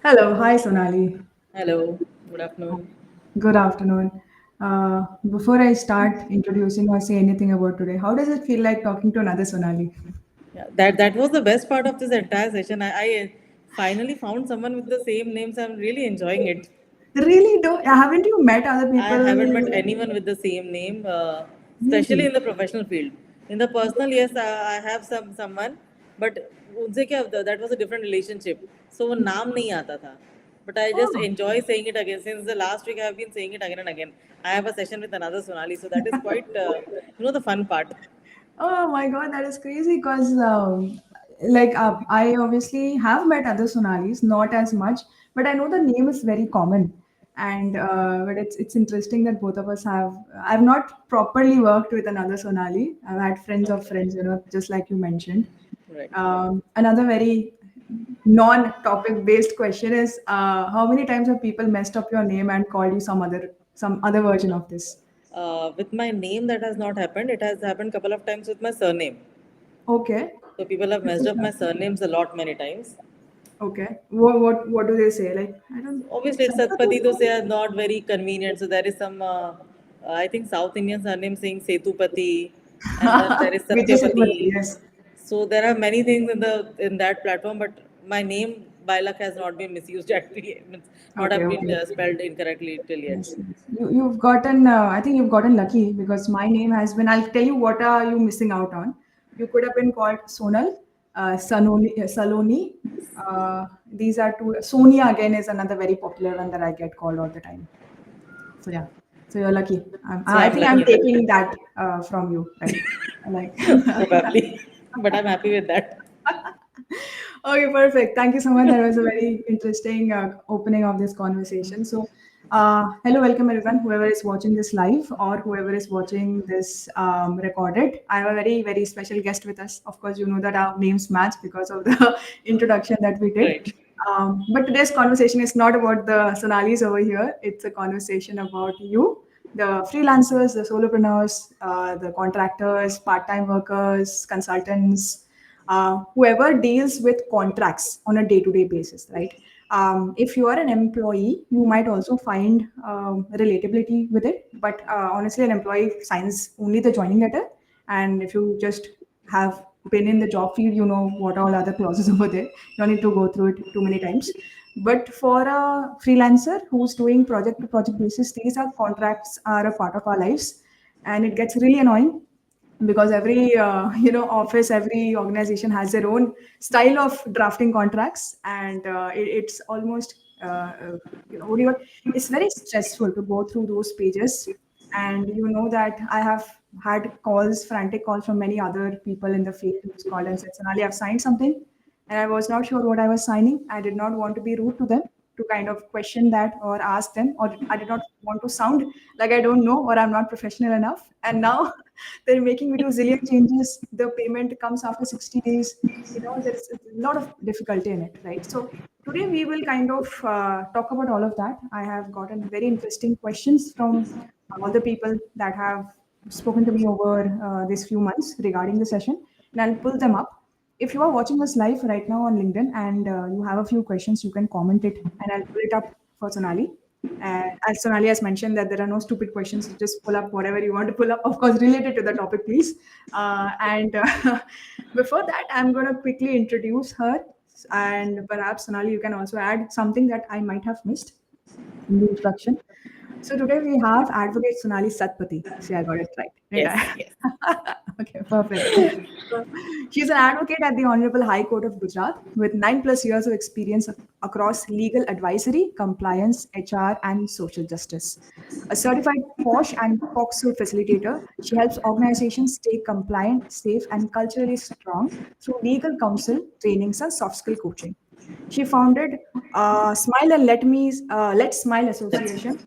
Hello, hi Sonali. Hello, good afternoon. Good afternoon. Before I start introducing or say anything about today, how does it feel like talking to another Sonali? Yeah, that was the best part of this entire session. I finally found someone with the same names. I'm really enjoying it. Really, do haven't you met other I haven't met people? anyone with the same name, especially Really? in the professional field. In the personal, yes, I have someone, but उनसे क्या that was a different relationship. So वो नाम नहीं आता था. But I just Oh, enjoy saying it again. Since the last week, I have been saying it again and again. I have a session with another Sonali, so that is quite, the fun part. oh my God, that is crazy. Because I obviously have met other Sonalis, not as much, but I know the name is very common. And but it's interesting that both of us have. I've not properly worked with another Sonali. I've had friends of Okay, friends, just like you mentioned. right. Another very non-topic based question is how many times have people messed up your name and called you some other version of this? With my name, that has not happened. It has happened couple of times with my surname. Okay. So people have messed up my surnames a lot many times. Okay. What do they say? Like I don't. Obviously, it's Satpati? Satpati, those they are not very convenient. So there is some, I think South Indian surname saying Setupati, and then there is Vijay Sethupathi, Satyapati. yes. So there are many things in that platform, but my name by luck has not been misused actually. Means not Okay, have been okay. spelled incorrectly till yet. Yes, yes. You've gotten. I think you've gotten lucky because my name has been. I'll tell you what are you missing out on. You could have been called Sonal, Saloni. These are two. Sonia again is another very popular one that I get called all the time. So yeah. So you're lucky. So I I'm think I'm lucky then, taking that from you, right? Like. probably, but I'm happy with that. Okay, perfect. Thank you so much. That was a very interesting opening of this conversation. So, hello, welcome everyone, whoever is watching this live or whoever is watching this recorded. I have a very, very special guest with us. Of course, you know that our names match because of the introduction that we did. Right. But today's conversation is not about the Sonalis over here. It's a conversation about you, the freelancers, the solopreneurs, the contractors, part-time workers, consultants, whoever deals with contracts on a day-to-day basis, right? If you are an employee, you might also find relatability with it. But honestly, an employee signs only the joining letter, and if you just have been in the job field, you know what all other clauses over there. You don't need to go through it too many times. But for a freelancer who's doing project to project basis, these are contracts are a part of our lives, and it gets really annoying because every office, every organization has their own style of drafting contracts, and it's almost what do you it's very stressful to go through those pages. And you know that I have had calls, frantic calls from many other people in the field who's called and said, Sonali, I've signed something and I was not sure what I was signing. I did not want to be rude to them, to kind of question that or ask them, or I did not want to sound like I don't know or I'm not professional enough. And now they're making me do zillion changes. The payment comes after 60 days. There's a lot of difficulty in it, right? So today we will kind of talk about all of that. I have gotten very interesting questions from all the people that have spoken to me over these few months regarding the session, and I'll pull them up. If you are watching us live right now on LinkedIn and you have a few questions, you can comment it and I'll pull it up for Sonali. As Sonali has mentioned, that there are no stupid questions. You just pull up whatever you want to pull up, of course, related to the topic, please. And before that, I'm going to quickly introduce her. And perhaps, Sonali, you can also add something that I might have missed in the introduction. So today we have Advocate Sonali Satpathy. See, I got it right. Didn't Yes, I? yes. Okay, perfect. So, she's an advocate at the Honorable High Court of Gujarat with 9+ years of experience across legal advisory, compliance, HR, and social justice. A certified POSH and POXO facilitator, she helps organizations stay compliant, safe, and culturally strong through legal counsel, trainings, and soft skill coaching. She founded Smile and Let's Smile Association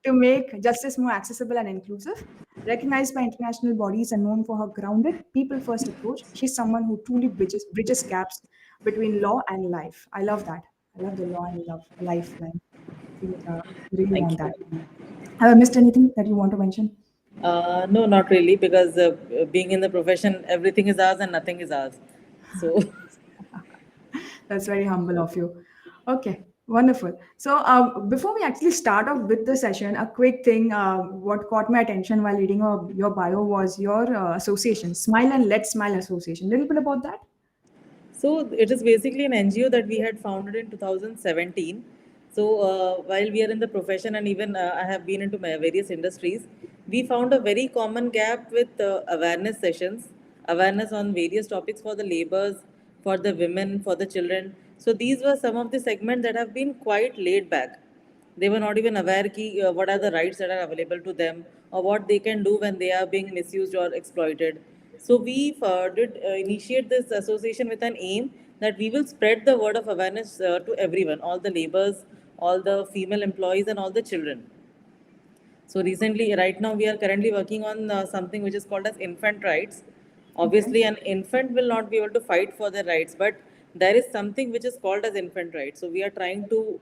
to make justice more accessible and inclusive. Recognized by international bodies and known for her grounded, people first approach, she's someone who truly bridges gaps between law and life. I love that. I love the law and love lifeline. We really want Thank that. you. Have I missed anything that you want to mention? No, not really, because being in the profession, everything is ours and nothing is ours. So, That's very humble of you. Okay, wonderful. So, before we actually start off with the session, a quick thing. What caught my attention while reading your bio was your association, Smile and Let's Smile Association. Little bit about that. So it is basically an NGO that we had founded in 2017. So while we are in the profession and even I have been into my various industries, we found a very common gap with awareness sessions, awareness on various topics for the laborers, for the women, for the children. So these were some of the segments that have been quite laid back. They were not even aware what are the rights that are available to them or what they can do when they are being misused or exploited. So we did initiate this association with an aim that we will spread the word of awareness to everyone, all the laborers, all the female employees, and all the children. So recently, right now, we are currently working on something which is called as infant rights. Okay. Obviously, an infant will not be able to fight for their rights, but there is something which is called as infant rights. So we are trying to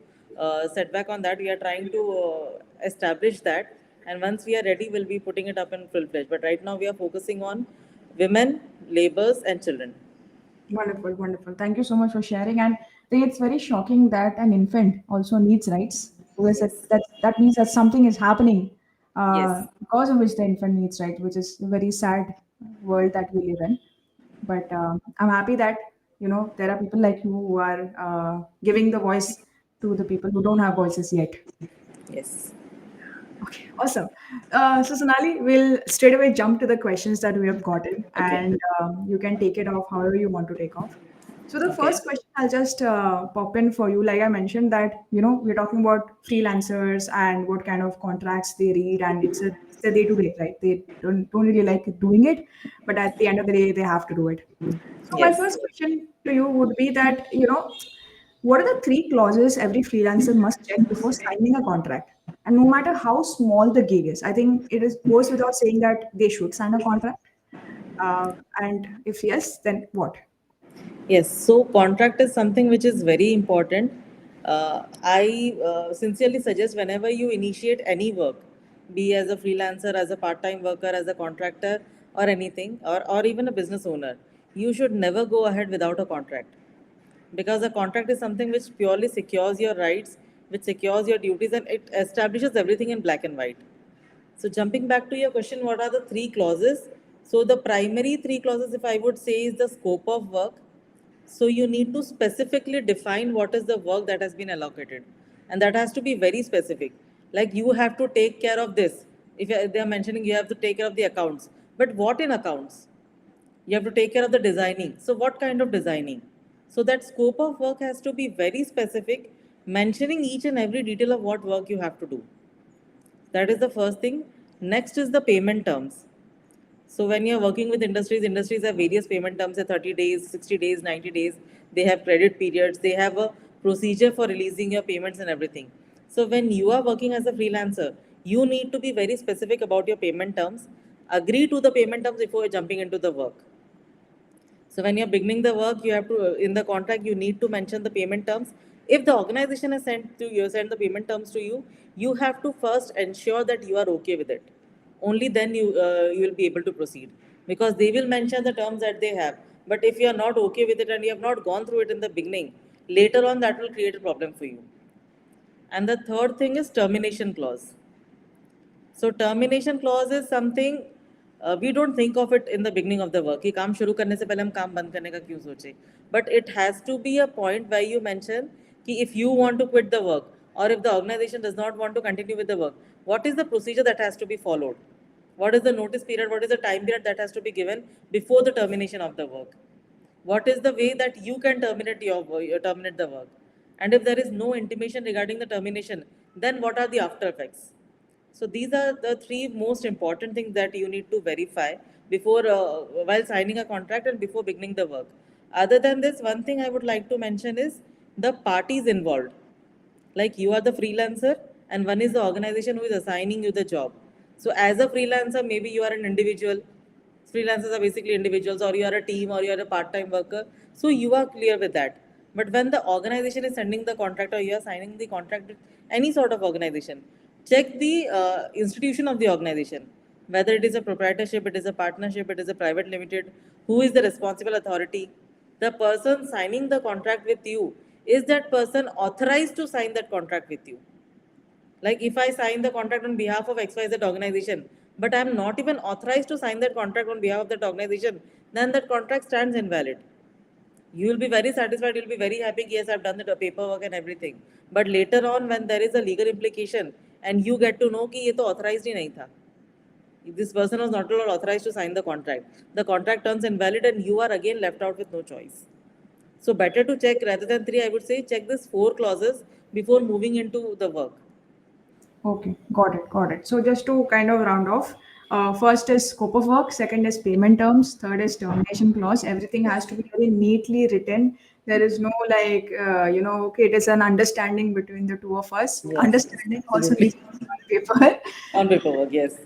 set back on that. We are trying to establish that, and once we are ready, we'll be putting it up in full fledged. But right now, we are focusing on women, laborers, and children. Wonderful, wonderful. Thank you so much for sharing. And I think it's very shocking that an infant also needs rights because Yes. that means that something is happening Yes. because of which the infant needs right, which is a very sad world that we live in. But I'm happy that there are people like you who are giving the voice to the people who don't have voices yet. Yes. Okay, awesome. So Sonali, we'll straight away jump to the questions that we have gotten, Okay. and you can take it off however you want to take off. So the Okay. first question I'll just pop in for you, like I mentioned that we're talking about freelancers and what kind of contracts they read, and it's a day to day, right? They don't really like doing it, but at the end of the day, they have to do it. So my Yes. first question to you would be that what are the three clauses every freelancer must check before signing a contract? And no matter how small the gig is, I think it is goes without saying that they should sign a contract. And if yes, then what? Yes, so contract is something which is very important. I sincerely suggest whenever you initiate any work, be as a freelancer, as a part-time worker, as a contractor, or anything, or even a business owner, you should never go ahead without a contract because a contract is something which purely secures your rights, which secures your duties, and it establishes everything in black and white. So jumping back to your question, what are the three clauses? So the primary three clauses, if I would say, is the scope of work. So you need to specifically define what is the work that has been allocated, and that has to be very specific. Like you have to take care of this. If they are mentioning you have to take care of the accounts, but what in accounts? You have to take care of the designing. So what kind of designing? So that scope of work has to be very specific, mentioning each and every detail of what work you have to do. That is the first thing. Next is the payment terms. So when you're working with industries, industries have various payment terms, 30 days, 60 days, 90 days. They have credit periods. They have a procedure for releasing your payments and everything. So when you are working as a freelancer, you need to be very specific about your payment terms. Agree to the payment terms before jumping into the work. So when you're beginning the work, you have to in the contract you need to mention the payment terms. If the organization has sent the payment terms to you, you have to first ensure that you are okay with it. Only then you will be able to proceed because they will mention the terms that they have. But if you are not okay with it and you have not gone through it in the beginning, later on that will create a problem for you. And the third thing is termination clause. So termination clause is something we don't think of it in the beginning of the work कि काम शुरू करने से पहले हम काम बंद करने का क्यों सोचे. But it has to be a point where you mention कि if you want to quit the work or if the organization does not want to continue with the work, what is the procedure that has to be followed? What is the notice period? What is the time period that has to be given before the termination of the work? What is the way that you can terminate the work? And if there is no intimation regarding the termination, then what are the after effects? So these are the three most important things that you need to verify before while signing a contract and before beginning the work. Other than this, one thing I would like to mention is the parties involved. Like you are the freelancer and one is the organization who is assigning you the job. So as a freelancer, maybe you are an individual. Freelancers are basically individuals, or you are a team, or you are a part-time worker. So you are clear with that. But when the organization is sending the contract or you are signing the contract with any sort of organization, check the institution of the organization, whether it is a proprietorship, it is a partnership, it is a private limited, who is the responsible authority. The person signing the contract with you, is that person authorized to sign that contract with you? Like if I sign the contract on behalf of XYZ organization, but I'm not even authorized to sign that contract on behalf of that organization, then that contract stands invalid. You will be very satisfied, you'll be very happy, yes, I've done the paperwork and everything. But later on, when there is a legal implication and you get to know कि ये तो authorized ही नहीं था, this person was not at all authorized to sign the contract turns invalid and you are again left out with no choice. So better to check rather than 3, I would say check this 4 clauses before moving into the work. Okay, got it, got it. So just to kind of round off, first is scope of work, second is payment terms, third is termination clause. Everything has to be very neatly written. There is no like, okay, it is an understanding between the two of us. Yes, Understanding also absolutely. needs to be on paper. On paperwork, yes.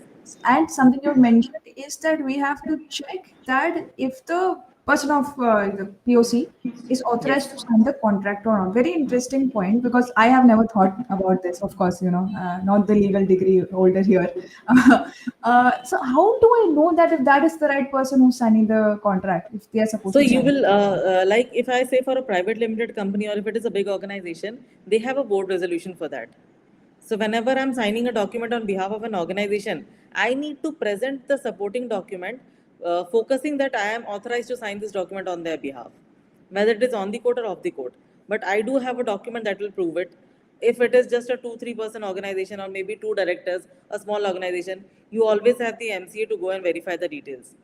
And something you mentioned is that we have to check that if the person of the POC is authorized Yes. to sign the contract or not. Very interesting point because I have never thought about this. Of course, not the legal degree holder here. So how do I know that if that is the right person who's signing the contract, if they are supposed So to you sign? will, like if I say for a private limited company or if it is a big organization, they have a board resolution for that. So whenever I'm signing a document on behalf of an organization, I need to present the supporting document, focusing that I am authorized to sign this document on their behalf, whether it is on the court or off the court. But I do have a document that will prove it. If it is just a 2-3 person organization or maybe 2 directors, a small organization, you always have the MCA to go and verify the details.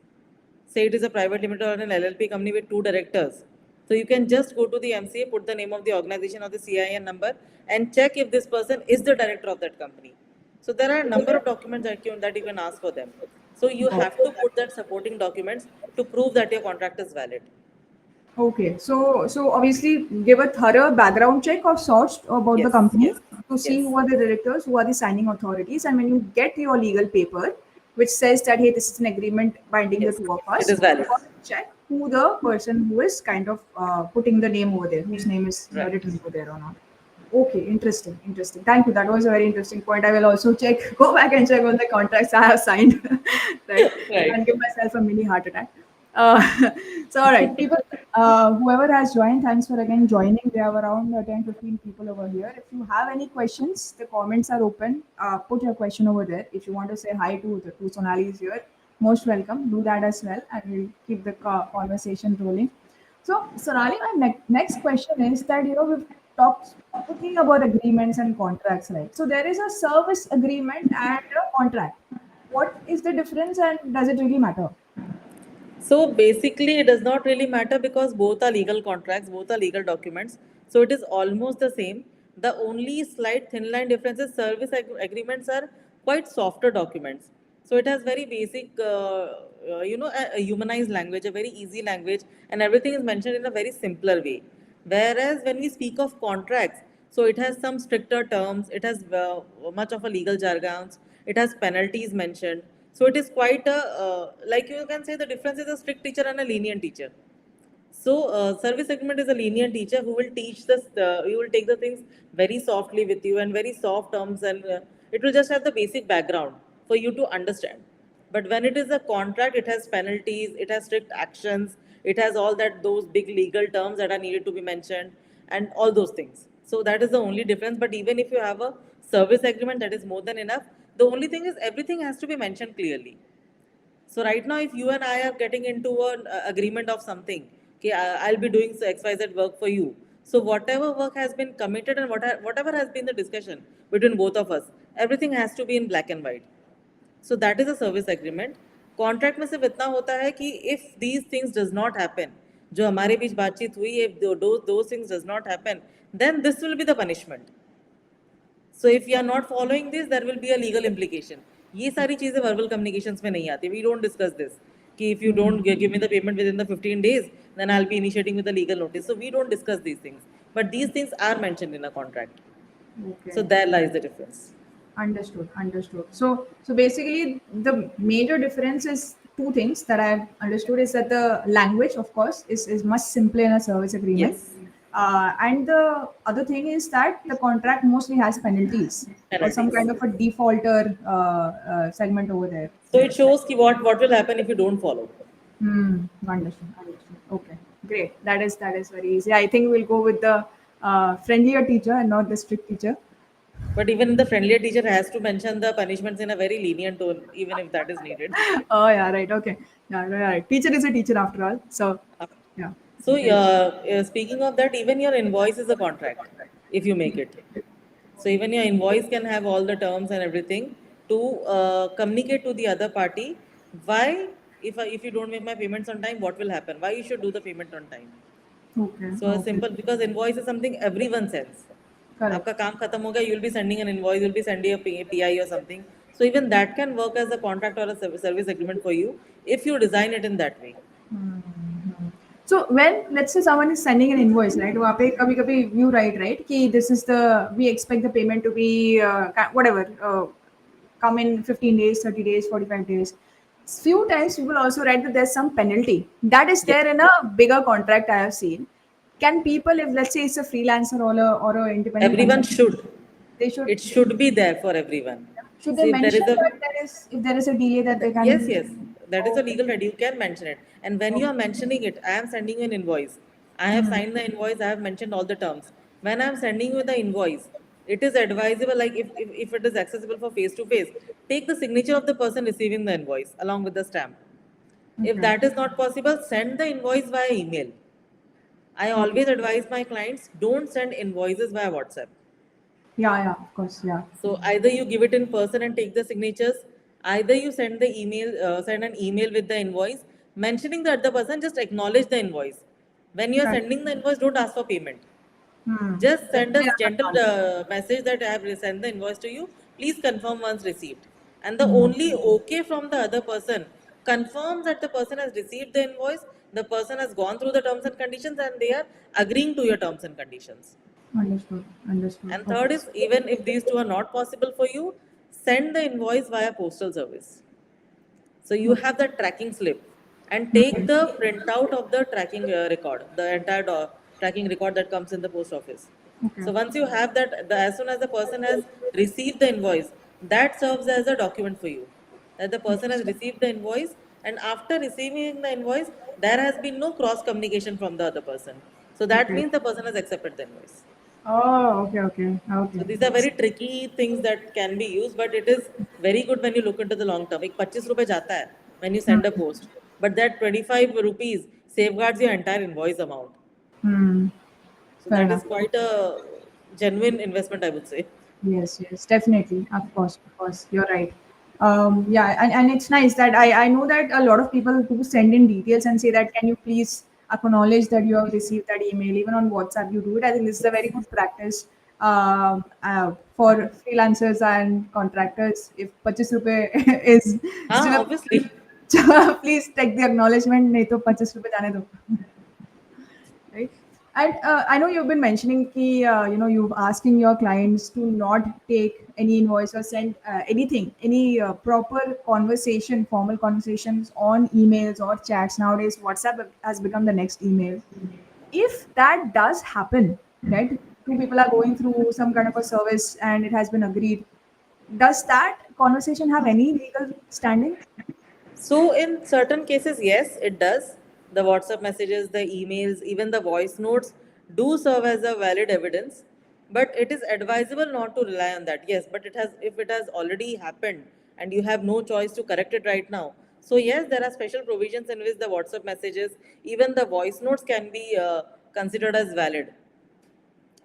Say it is a private limited or an LLP company with 2 directors. So you can just go to the MCA, put the name of the organization or the CIN number, and check if this person is the director of that company. So there are a number of documents that you can ask for them. So you have to put that supporting documents to prove that your contract is valid. Okay, so obviously give a thorough background check of sorts about the Yes, company yes, to see yes. who are the directors, who are the signing authorities, and when you get your legal paper, which says that hey, this is an agreement binding the Yes, two of it us, is valid. you have to check who the person who is kind of putting the name over there, whose name is Right. written over there or not. Okay, interesting, interesting. Thank you. That was a very interesting point. I will also check, go back and check on the contracts I have signed, right, Right. and give myself a mini heart attack. Uh, so, all right, people, whoever has joined, thanks for again joining. We have around 10, 15 people over here. If you have any questions, the comments are open. Put your question over there. If you want to say hi to the two Sonalis here, most welcome. Do that as well, and we'll keep the conversation rolling. So, Sonali, my next question is that we've talked talking about agreements and contracts, right? So there is a service agreement and a contract. What is the difference, and does it really matter? So basically, it does not really matter because both are legal contracts, both are legal documents. So it is almost the same. The only slight thin line difference is agreements are quite softer documents. So it has very basic, a humanized language, a very easy language, and everything is mentioned in a very simpler way. Whereas when we speak of contracts, so it has some stricter terms, it has much of a legal jargons, it has penalties mentioned. So it is quite a, like you can say the difference is a strict teacher and a lenient teacher. So service agreement is a lenient teacher who will teach this, you will take the things very softly with you and very soft terms and it will just have the basic background for you to understand. But when it is a contract, it has penalties, it has strict actions, it has all that those big legal terms that are needed to be mentioned and all those things. So that is the only difference. But even if you have a service agreement, that is more than enough. The only thing is everything has to be mentioned clearly. So right now, if you and I are getting into an agreement of something, okay, I'll be doing XYZ work for you. So whatever work has been committed and whatever has been the discussion between both of us, everything has to be in black and white. So that is a service agreement. Contract में सिर्फ इतना होता है कि if these things does not happen, जो हमारे बीच बातचीत हुई, if those things does not happen, then this will be the punishment. So if you are not following this, there will be a legal implication. ये सारी चीज़ें verbal communications में नहीं आती. वी डोंट डिस्कस दिस कि if you don't give me the payment within the 15 days, then I'll be initiating with a legal notice. So we don't discuss these things. But these things are mentioned in a contract. So Okay. there lies the difference. Understood. Understood. So basically, the major difference is two things that I've understood is that the language, of course, is much simpler in a service agreement. Yes. And the other thing is that the contract mostly has penalties or some Penalties. kind of a defaulter segment over there. So it shows ki what will happen if you don't follow. Understood. Understood. Okay, great. That is very easy. I think we'll go with the friendlier teacher and not the strict teacher. But even the friendlier teacher has to mention the punishments in a very lenient tone, even if that is needed. Oh yeah, right. Okay. Yeah, right. Teacher is a teacher after all. So yeah, So, very true. speaking of that, even your invoice is a contract if you make it. So, even your invoice can have all the terms and everything to communicate to the other party why, if you don't make my payments on time, what will happen? Why you should do the payment on time? Okay. So, Okay. simple, because invoice is something everyone sends. Correct. आपका काम खत्म हो गया, you will be sending an invoice, you will be sending a PI or something. So, even that can work as a contract or a service agreement for you if you design it in that way. So when let's say someone is sending an invoice, right? वहाँ पे कभी कभी you write right कि this is the we expect the payment to be whatever come in 15 days, 30 days, 45 days. Few times people also write that there's some penalty that is Yes, there in a bigger contract I have seen. Can people, if let's say it's a freelancer or a independent everyone consultant, should. they should It should be there for everyone. should they See, if there mention is a that there is if there is a delay that they yes, can. yes, that is a Okay. legal right. You can mention it. And when you Okay. are mentioning it, I am sending you an invoice. I have signed the invoice. I have mentioned all the terms. When I am sending you the invoice, it is advisable, like if it is accessible for face to face, take the signature of the person receiving the invoice along with the stamp. If Okay. that is not possible, send the invoice via email. I Okay. always advise my clients, don't send invoices via WhatsApp. Yeah, yeah, of course, yeah. So either you give it in person and take the signatures, either you send an email with the invoice, mentioning the other person, just acknowledge the invoice. When you are Correct. sending the invoice, don't ask for payment. Hmm. Just send Yeah, us gentle acknowledge. message that I have sent the invoice to you. Please confirm once received. And the only okay from the other person confirms that the person has received the invoice, the person has gone through the terms and conditions, and they are agreeing to your terms and conditions. Understood. Understood. And Okay. third is, even if these two are not possible for you, send the invoice via postal service. So you Okay. have the tracking slip and take the printout of the tracking record, the entire tracking record that comes in the post office. Okay. So once you have that, as soon as the person has received the invoice, that serves as a document for you. That the person has received the invoice, and after receiving the invoice, there has been no cross communication from the other person. So that Okay. means the person has accepted the invoice. Oh, okay, okay, So okay. these are very tricky things that can be used, but it is very good when you look into the long term. एक 25 रुपए जाता है when you send a post, but that 25 rupees safeguards your entire invoice amount. Hmm. So Fair that is enough. quite a genuine investment, I would say. Yes, yes, definitely. Of course, you're right. Yeah, and it's nice that I know that a lot of people do send in details and say that can you please acknowledge that you have received that email. Even on WhatsApp, you do it. I think this is a very good practice for freelancers and contractors. If 25 rupees is still हाँ, a obviously. please take the acknowledgement. नहीं तो 25 रुपए जाने दो. Right? And I know you've been mentioning कि you've asking your clients to not take any invoice or send anything, any proper conversation, formal conversations on emails or chats. Nowadays, WhatsApp has become the next email. If that does happen, right? Two people are going through some kind of a service and it has been agreed. Does that conversation have any legal standing? So in certain cases, yes, it does. The WhatsApp messages, the emails, even the voice notes do serve as a valid evidence. But it is advisable not to rely on that. Yes, but it has if it has already happened and you have no choice to correct it right now. So yes, there are special provisions in which the WhatsApp messages, even the voice notes can be considered as valid.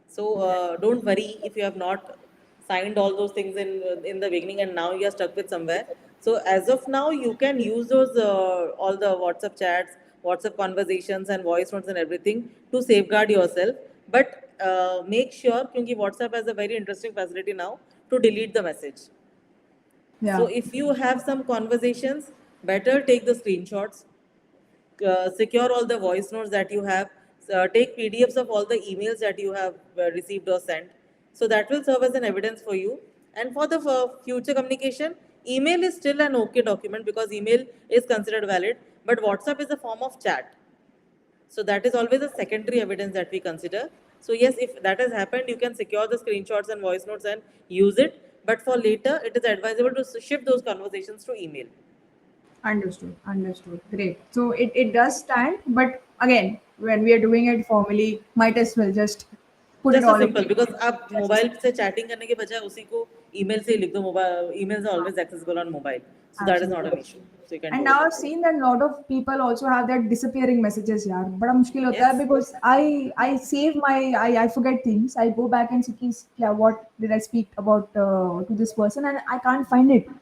So don't worry if you have not signed all those things in the beginning and now you are stuck with somewhere. So as of now, you can use those all the WhatsApp chats, WhatsApp conversations, and voice notes and everything to safeguard yourself. But make sure, because WhatsApp has a very interesting facility now to delete the message. So Yeah. if you have some conversations, better take the screenshots, secure all the voice notes that you have, take PDFs of all the emails that you have received or sent. So that will serve as an evidence for you. And for future communication, email is still an okay document because email is considered valid, but WhatsApp is a form of chat. So that is always a secondary evidence that we consider. So yes, if that has happened, you can secure the screenshots and voice notes and use it. But for later, it is advisable to shift those conversations to email. Understood. Understood. Great. So it does stand, but again, when we are doing it formally, might as well just put it just a all in. Simple, because आप That's mobile just से chatting करने के बजाय उसी को email से ही लिख दो. Mobile emails are always accessible on mobile, so that is not an absolutely. Issue, so you can And do now it. I've seen that a lot of people also have that disappearing messages. यार बड़ा मुश्किल होता है Yes. because I save my I forget things. I go back and see कि क्या what did I speak about to this person and I can't find it.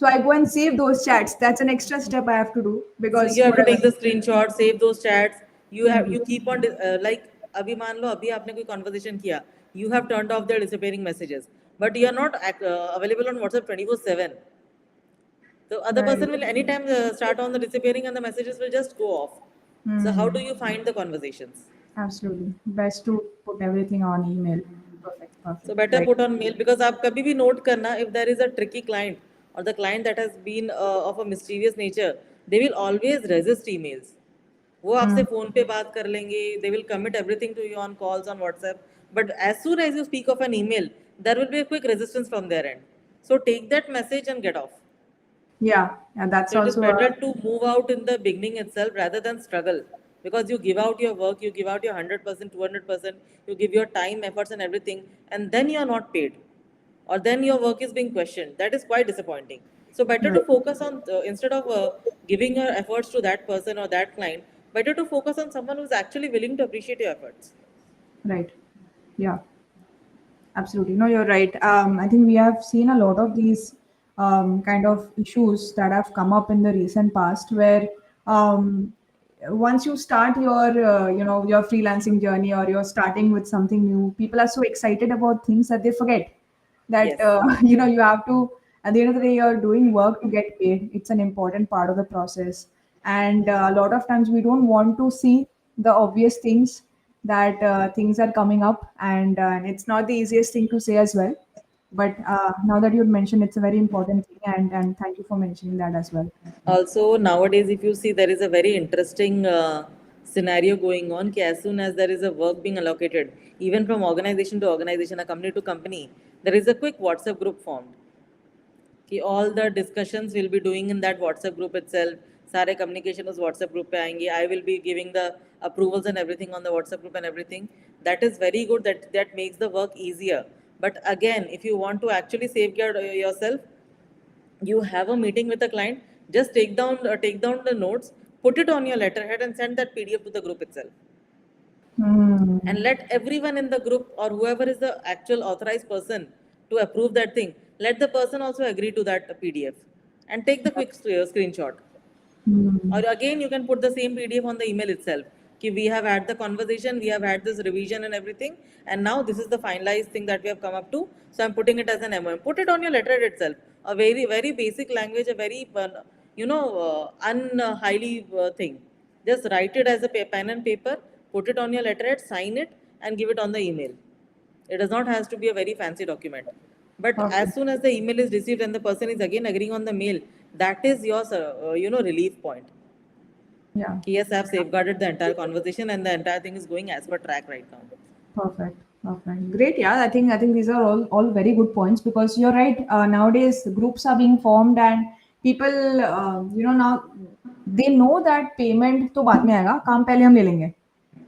So I go and save those chats. That's an extra step I have to do So because you have to whatever. take the screenshot, save those chats. You Hmm. keep on like अभी मान लो अभी आपने कोई conversation किया, you have turned off their disappearing messages, but you are not available on WhatsApp 24/7. The other Right. person will anytime start on the disappearing and the messages will just go off. So how Hmm. do you find the conversations? Absolutely. Best to put everything on email. Perfect. So Perfect. better Right. put on mail, because आप कभी भी note करना, if there is a tricky client or the client that has been of a mischievous nature, they will always resist emails. वो आपसे Hmm. Phone पे बात कर लेंगे, they will commit everything to you on calls on WhatsApp, but as soon as you speak of an email, there will be a quick resistance from their end. So take that message and get off. Yeah. Yeah. That's So it is also better a. to move out in the beginning itself rather than struggle, because you give out your work, you give out your 100%, 200%, you give your time, efforts, and everything, and then you are not paid, or then your work is being questioned. That is quite disappointing. So better to Right. focus on instead of giving your efforts to that person or that client, better to focus on someone who is actually willing to appreciate your efforts. Right. Yeah. Absolutely. No, you're right. I think we have seen a lot of these kind of issues that have come up in the recent past where um, once you start your, your freelancing journey or you're starting with something new, people are so excited about things that they forget that, Yes. you have to, at the end of the day, you're doing work to get paid. It's an important part of the process. And a lot of times we don't want to see the obvious things that things are coming up and it's not the easiest thing to say as well, but now that you mentioned, it's a very important thing and thank you for mentioning that as well. Also, nowadays, if you see, there is a very interesting scenario going on. Ki as soon as there is a work being allocated, even from organization to organization, a company to company, there is a quick WhatsApp group formed. कि all the discussions we'll be doing in that WhatsApp group itself. सारे communication उस WhatsApp group पे आएंगे. I will be giving the approvals and everything on the WhatsApp group and everything. That is very good. That makes the work easier. But again, if you want to actually safeguard yourself, you have a meeting with a client, just take down the notes, put it on your letterhead and send that PDF to the group itself, Hmm. and let everyone in the group or whoever is the actual authorized person to approve that thing, let the person also agree to that PDF and take the quick screenshot. Or Hmm. again, you can put the same PDF on the email itself. Ki we have had the conversation, we have had this revision and everything, and now this is the finalized thing that we have come up to. So I'm putting it as an MOM. Put it on your letterhead itself. A very, very basic language, a very, highly thing. Just write it as a pen and paper, put it on your letterhead, sign it, and give it on the email. It does not has to be a very fancy document. But as Perfect. soon as the email is received and the person is again agreeing on the mail, that is your relief point. Yeah. Yes, I have safeguarded the entire conversation and the entire thing is going as per track right now. Perfect. Perfect. Great. Yeah, I think these are all very good points because you're right. Nowadays, groups are being formed and people, now they know that payment तो बाद में आएगा, काम पहले हम ले लेंगे,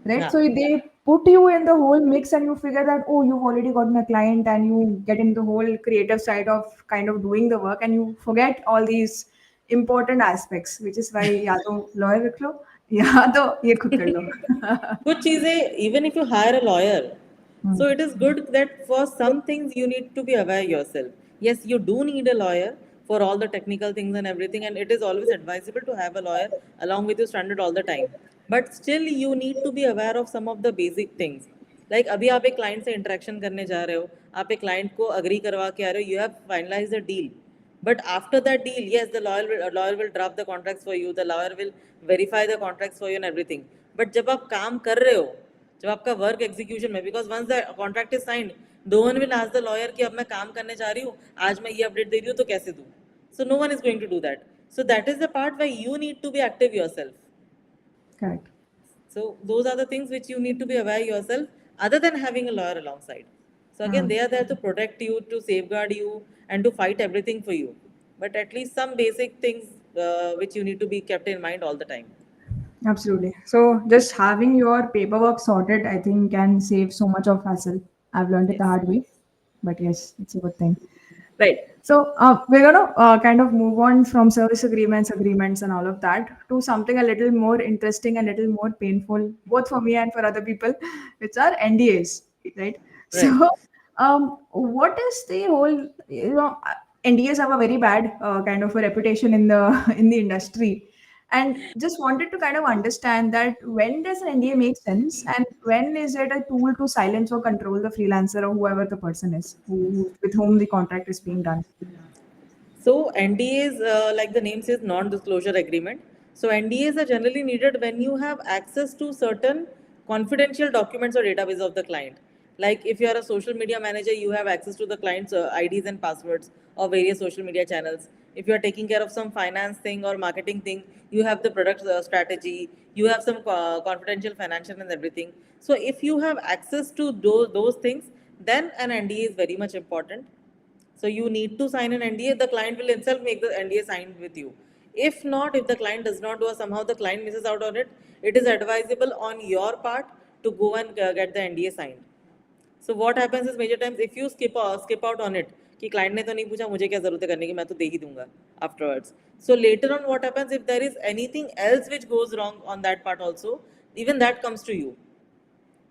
right? Yeah. So they put you in the whole mix and you figure that oh, you've already gotten a client and you get in the whole creative side of kind of doing the work and you forget all these important aspects, which is why या तो lawyer रख लो या तो ये खुद कर लो. कुछ चीजें, even if you hire a lawyer, Hmm. so it is good that for some things you need to be aware yourself. Yes, you do need a lawyer for all the technical things and everything, and it is always advisable to have a lawyer along with you standard all the time. But still, you need to be aware of some of the basic things. Like अभी आप एक client से interaction करने जा रहे हो, आप एक client को agree करवा के आ रहे हो, you have finalized a deal. But after that deal, yes, the lawyer will draft the contracts for you. The lawyer will verify the contracts for you and everything. But जब आप काम कर रहे हो, जब आपका वर्क एग्जीक्यूशन में, because once the contract is signed, no one will ask the lawyer कि अब मैं काम करने जा रही हूँ, आज मैं ये अपडेट दे रही हूँ तो कैसे दूँ. So no one is going to do that. So that is the part way you need to be active yourself. Correct. So those are the things which you need to be aware yourself, other than having a lawyer alongside. So again, Hmm. they are there to protect you, to safeguard you, and to fight everything for you. But at least some basic things which you need to be kept in mind all the time. Absolutely. So just having your paperwork sorted, I think, can save so much of hassle. I've learned it the Yes. hard way, but yes, it's a good thing. Right. So we're gonna kind of move on from service agreements, and all of that to something a little more interesting and a little more painful, both for me and for other people, which are NDAs. Right. Right. So, what is the whole? NDAs have a very bad kind of a reputation in the in the industry, and just wanted to kind of understand that when does an NDA make sense, and when is it a tool to silence or control the freelancer or whoever the person is with whom the contract is being done. So NDAs, like the name says, non-disclosure agreement. So NDAs are generally needed when you have access to certain confidential documents or database of the client. Like if you are a social media manager, you have access to the client's IDs and passwords of various social media channels. If you are taking care of some finance thing or marketing thing, you have the product strategy, you have some confidential financial and everything. So if you have access to those things, then an NDA is very much important. So you need to sign an NDA. The client will himself make the NDA signed with you. If not, if the client does not do or somehow the client misses out on it, it is advisable on your part to go and get the NDA signed. So what happens is major times if you skip out on it कि client ने तो नहीं पूछा मुझे क्या जरूरत है करने की मैं तो दे ही दूंगा afterwards. So later on what happens if there is anything else which goes wrong on that part also, even that comes to you.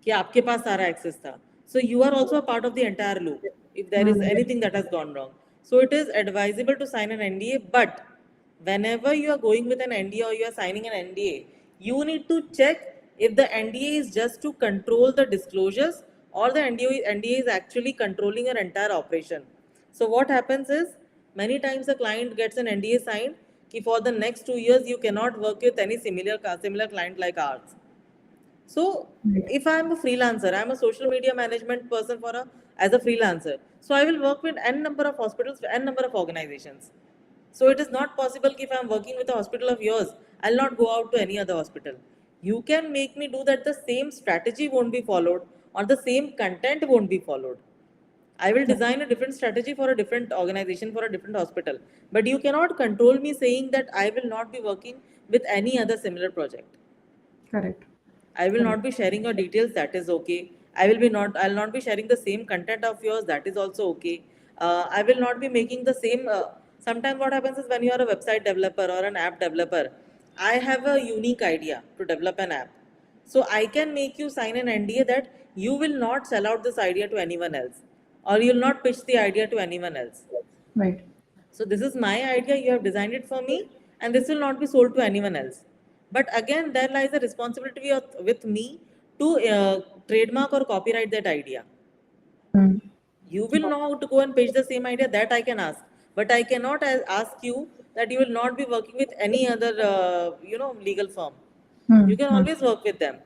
कि आपके पास सारा एक्सेस था so you are also a part of the entire loop if there is Hmm. Anything that has gone wrong so it is advisable to sign an NDA but whenever you are going with an NDA or you are signing an NDA, you need to check if the NDA is just to control the disclosures or the NDA is actually controlling your entire operation. So what happens is many times the client gets an NDA signed कि for the next 2 years you cannot work with any similar client like ours. So Right. if I'm a freelancer, I'm a social media management person for a as a freelancer. So I will work with n number of hospitals, n number of organizations. So it is not possible if I'm working with a hospital of yours, I'll not go out to any other hospital. You can make me do that the same strategy won't be followed or the same content won't be followed. I will design a different strategy for a different organization, for a different hospital. But you cannot control me saying that I will not be working with any other similar project. Correct. I will Correct. not be sharing your details. That is okay. I will be not. I'll not be sharing the same content of yours. That is also okay. I will not be making the same. Sometimes what happens is when you are a website developer or an app developer, I have a unique idea to develop an app. So I can make you sign an NDA that you will not sell out this idea to anyone else, or you will not pitch the idea to anyone else. Right. So this is my idea, you have designed it for me, and this will not be sold to anyone else. But again, there lies a responsibility with me to trademark or copyright that idea. Hmm. You will know how to go and pitch the same idea that I can ask, but I cannot ask you that you will not be working with any other, legal firm. Hmm. You can Hmm. always work with them.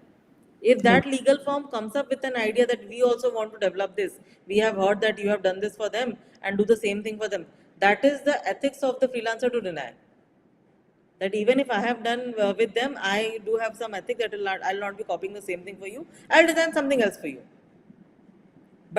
If Right. that legal firm comes up with an idea that we also want to develop this, we have heard that you have done this for them and do the same thing for them. That is the ethics of the freelancer to deny. That even if I have done with them, I do have some ethic that I'll not be copying the same thing for you. I'll design something else for you.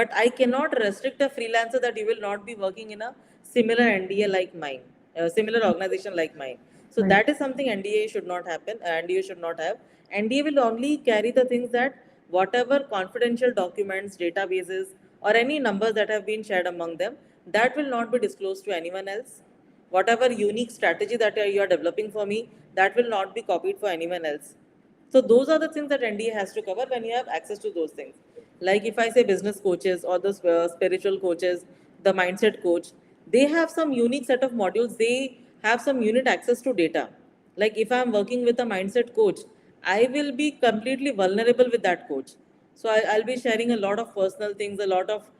But I cannot restrict a freelancer that you will not be working in a similar NDA like mine, a similar organization like mine. So Right. that is something NDA should not happen. NDA should not have. NDA will only carry the things that whatever confidential documents, databases, or any numbers that have been shared among them, that will not be disclosed to anyone else. Whatever unique strategy that you are developing for me, that will not be copied for anyone else. So those are the things that NDA has to cover when you have access to those things. Like if I say business coaches or the spiritual coaches, the mindset coach, they have some unique set of modules. They have some unit access to data. Like if I'm working with a mindset coach, I will be completely vulnerable with that coach. So I'll be sharing a lot of personal things, a lot of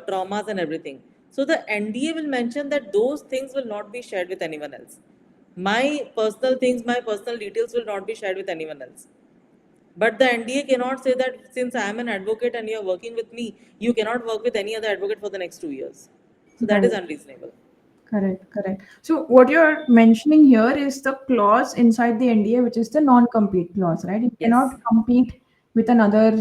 traumas and everything. So the NDA will mention that those things will not be shared with anyone else. My personal things, my personal details will not be shared with anyone else. But the NDA cannot say that since I am an advocate and you are working with me, you cannot work with any other advocate for the next 2 years. So that is Right. unreasonable. Correct. Correct. So what you're mentioning here is the clause inside the NDA, which is the non-compete clause, right? You Yes. cannot compete with another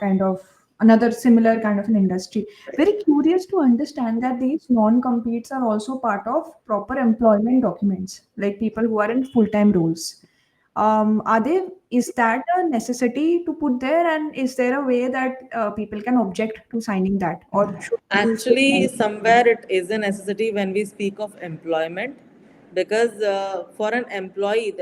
kind of another similar kind of an industry. Right. Very curious to understand that these non-competes are also part of proper employment documents, like people who are in full-time roles. Is that a necessity to put there, and is there a way that people can object to signing that, or should you say Actually, no? somewhere it is a necessity when we speak of employment, because for an employee,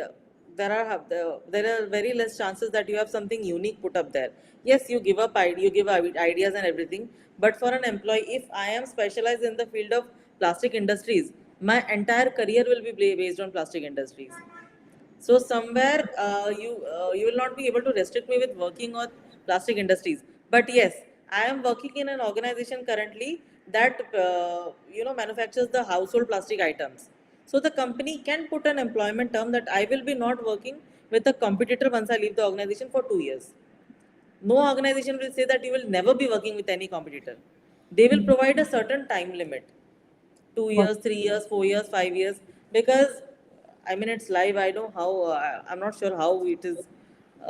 there are very less chances that you have something unique put up there. Yes, you give ideas and everything, but for an employee, if I am specialized in the field of plastic industries, my entire career will be based on plastic industries. So somewhere you will not be able to restrict me with working on plastic industries. But yes, I am working in an organization currently that manufactures the household plastic items. So the company can put an employment term that I will be not working with a competitor once I leave the organization for 2 years. No organization will say that you will never be working with any competitor. They will provide a certain time limit, 2 years, 3 years, 4 years, 5 years, because I mean it's live. I know how. I'm not sure how it is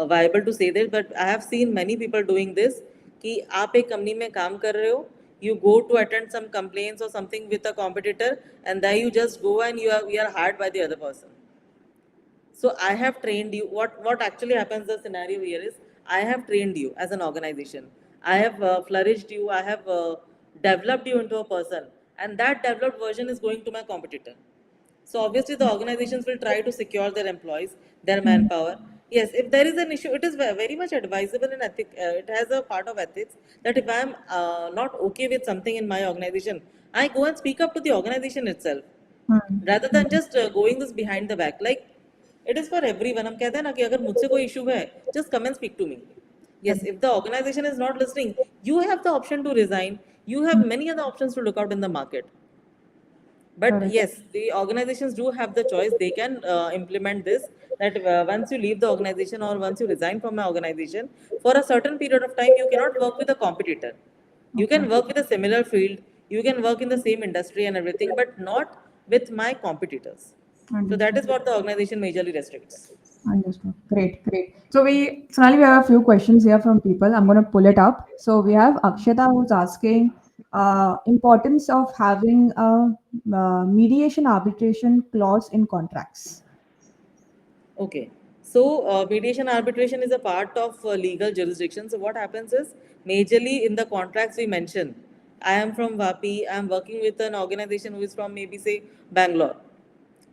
viable to say this, but I have seen many people doing this. कि आप एक company में काम कर रहे हो, you go to attend some complaints or something with a competitor, and then you just go and you are hired by the other person. So I have trained you. What actually happens? The scenario here is I have trained you as an organization. I have flourished you. I have developed you into a person, and that developed version is going to my competitor. So obviously the organizations will try to secure their employees, their manpower. Yes, if there is an issue, it is very much advisable in ethic. It has a part of ethics that if I am not okay with something in my organization, I go and speak up to the organization itself rather than just going this behind the back. Like it is for everyone. हम कहते हैं ना कि अगर मुझसे कोई issue है, just come and speak to me. Yes, if the organization is not listening, you have the option to resign. You have many other options to look out in the market. But Correct. yes, the organizations do have the choice. They can implement this that once you leave the organization or once you resign from an organization, for a certain period of time, you cannot work with a competitor. You Okay. can work with a similar field, you can work in the same industry and everything, but not with my competitors. So that Understood. is what the organization majorly restricts. Understood. Great, great. So Sonali, we have a few questions here from people. I'm going to pull it up. So we have Akshata who's asking importance of having a mediation arbitration clause in contracts. Okay. So, mediation arbitration is a part of legal jurisdiction. So, what happens is, majorly in the contracts we mention, I am from Vapi, I am working with an organization who is from maybe say Bangalore.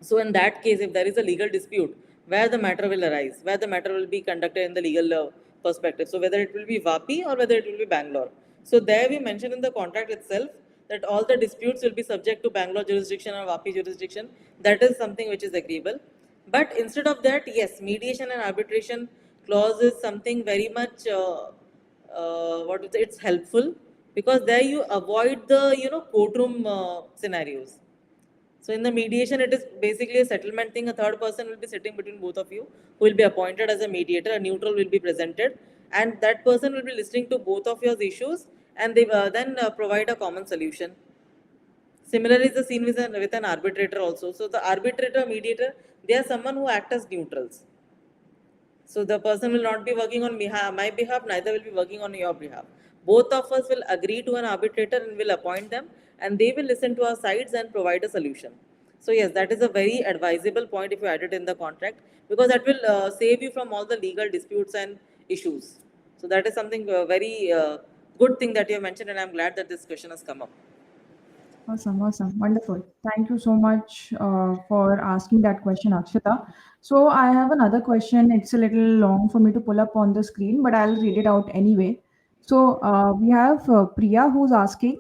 So, in that case, if there is a legal dispute where the matter will arise, where the matter will be conducted in the legal perspective, so whether it will be Vapi or whether it will be Bangalore. So, there we mention in the contract itself that all the disputes will be subject to Bangalore jurisdiction or Vapi jurisdiction. That is something which is agreeable. But instead of that, yes, mediation and arbitration clause is something very much it's helpful because there you avoid the courtroom scenarios. So in the mediation, it is basically a settlement thing. A third person will be sitting between both of you, who will be appointed as a mediator. A neutral will be presented, and that person will be listening to both of your issues, and they then provide a common solution. Similarly, is the scene with an arbitrator also. So the arbitrator, mediator, they are someone who act as neutrals. So the person will not be working on my behalf, neither will be working on your behalf. Both of us will agree to an arbitrator and will appoint them, and they will listen to our sides and provide a solution. So yes, that is a very advisable point if you add it in the contract because that will save you from all the legal disputes and issues. So that is something very good thing that you have mentioned, and I'm glad that this question has come up. Awesome, awesome, wonderful. Thank you so much for asking that question, Akshata. So I have another question. It's a little long for me to pull up on the screen, but I'll read it out anyway. So we have Priya who's asking,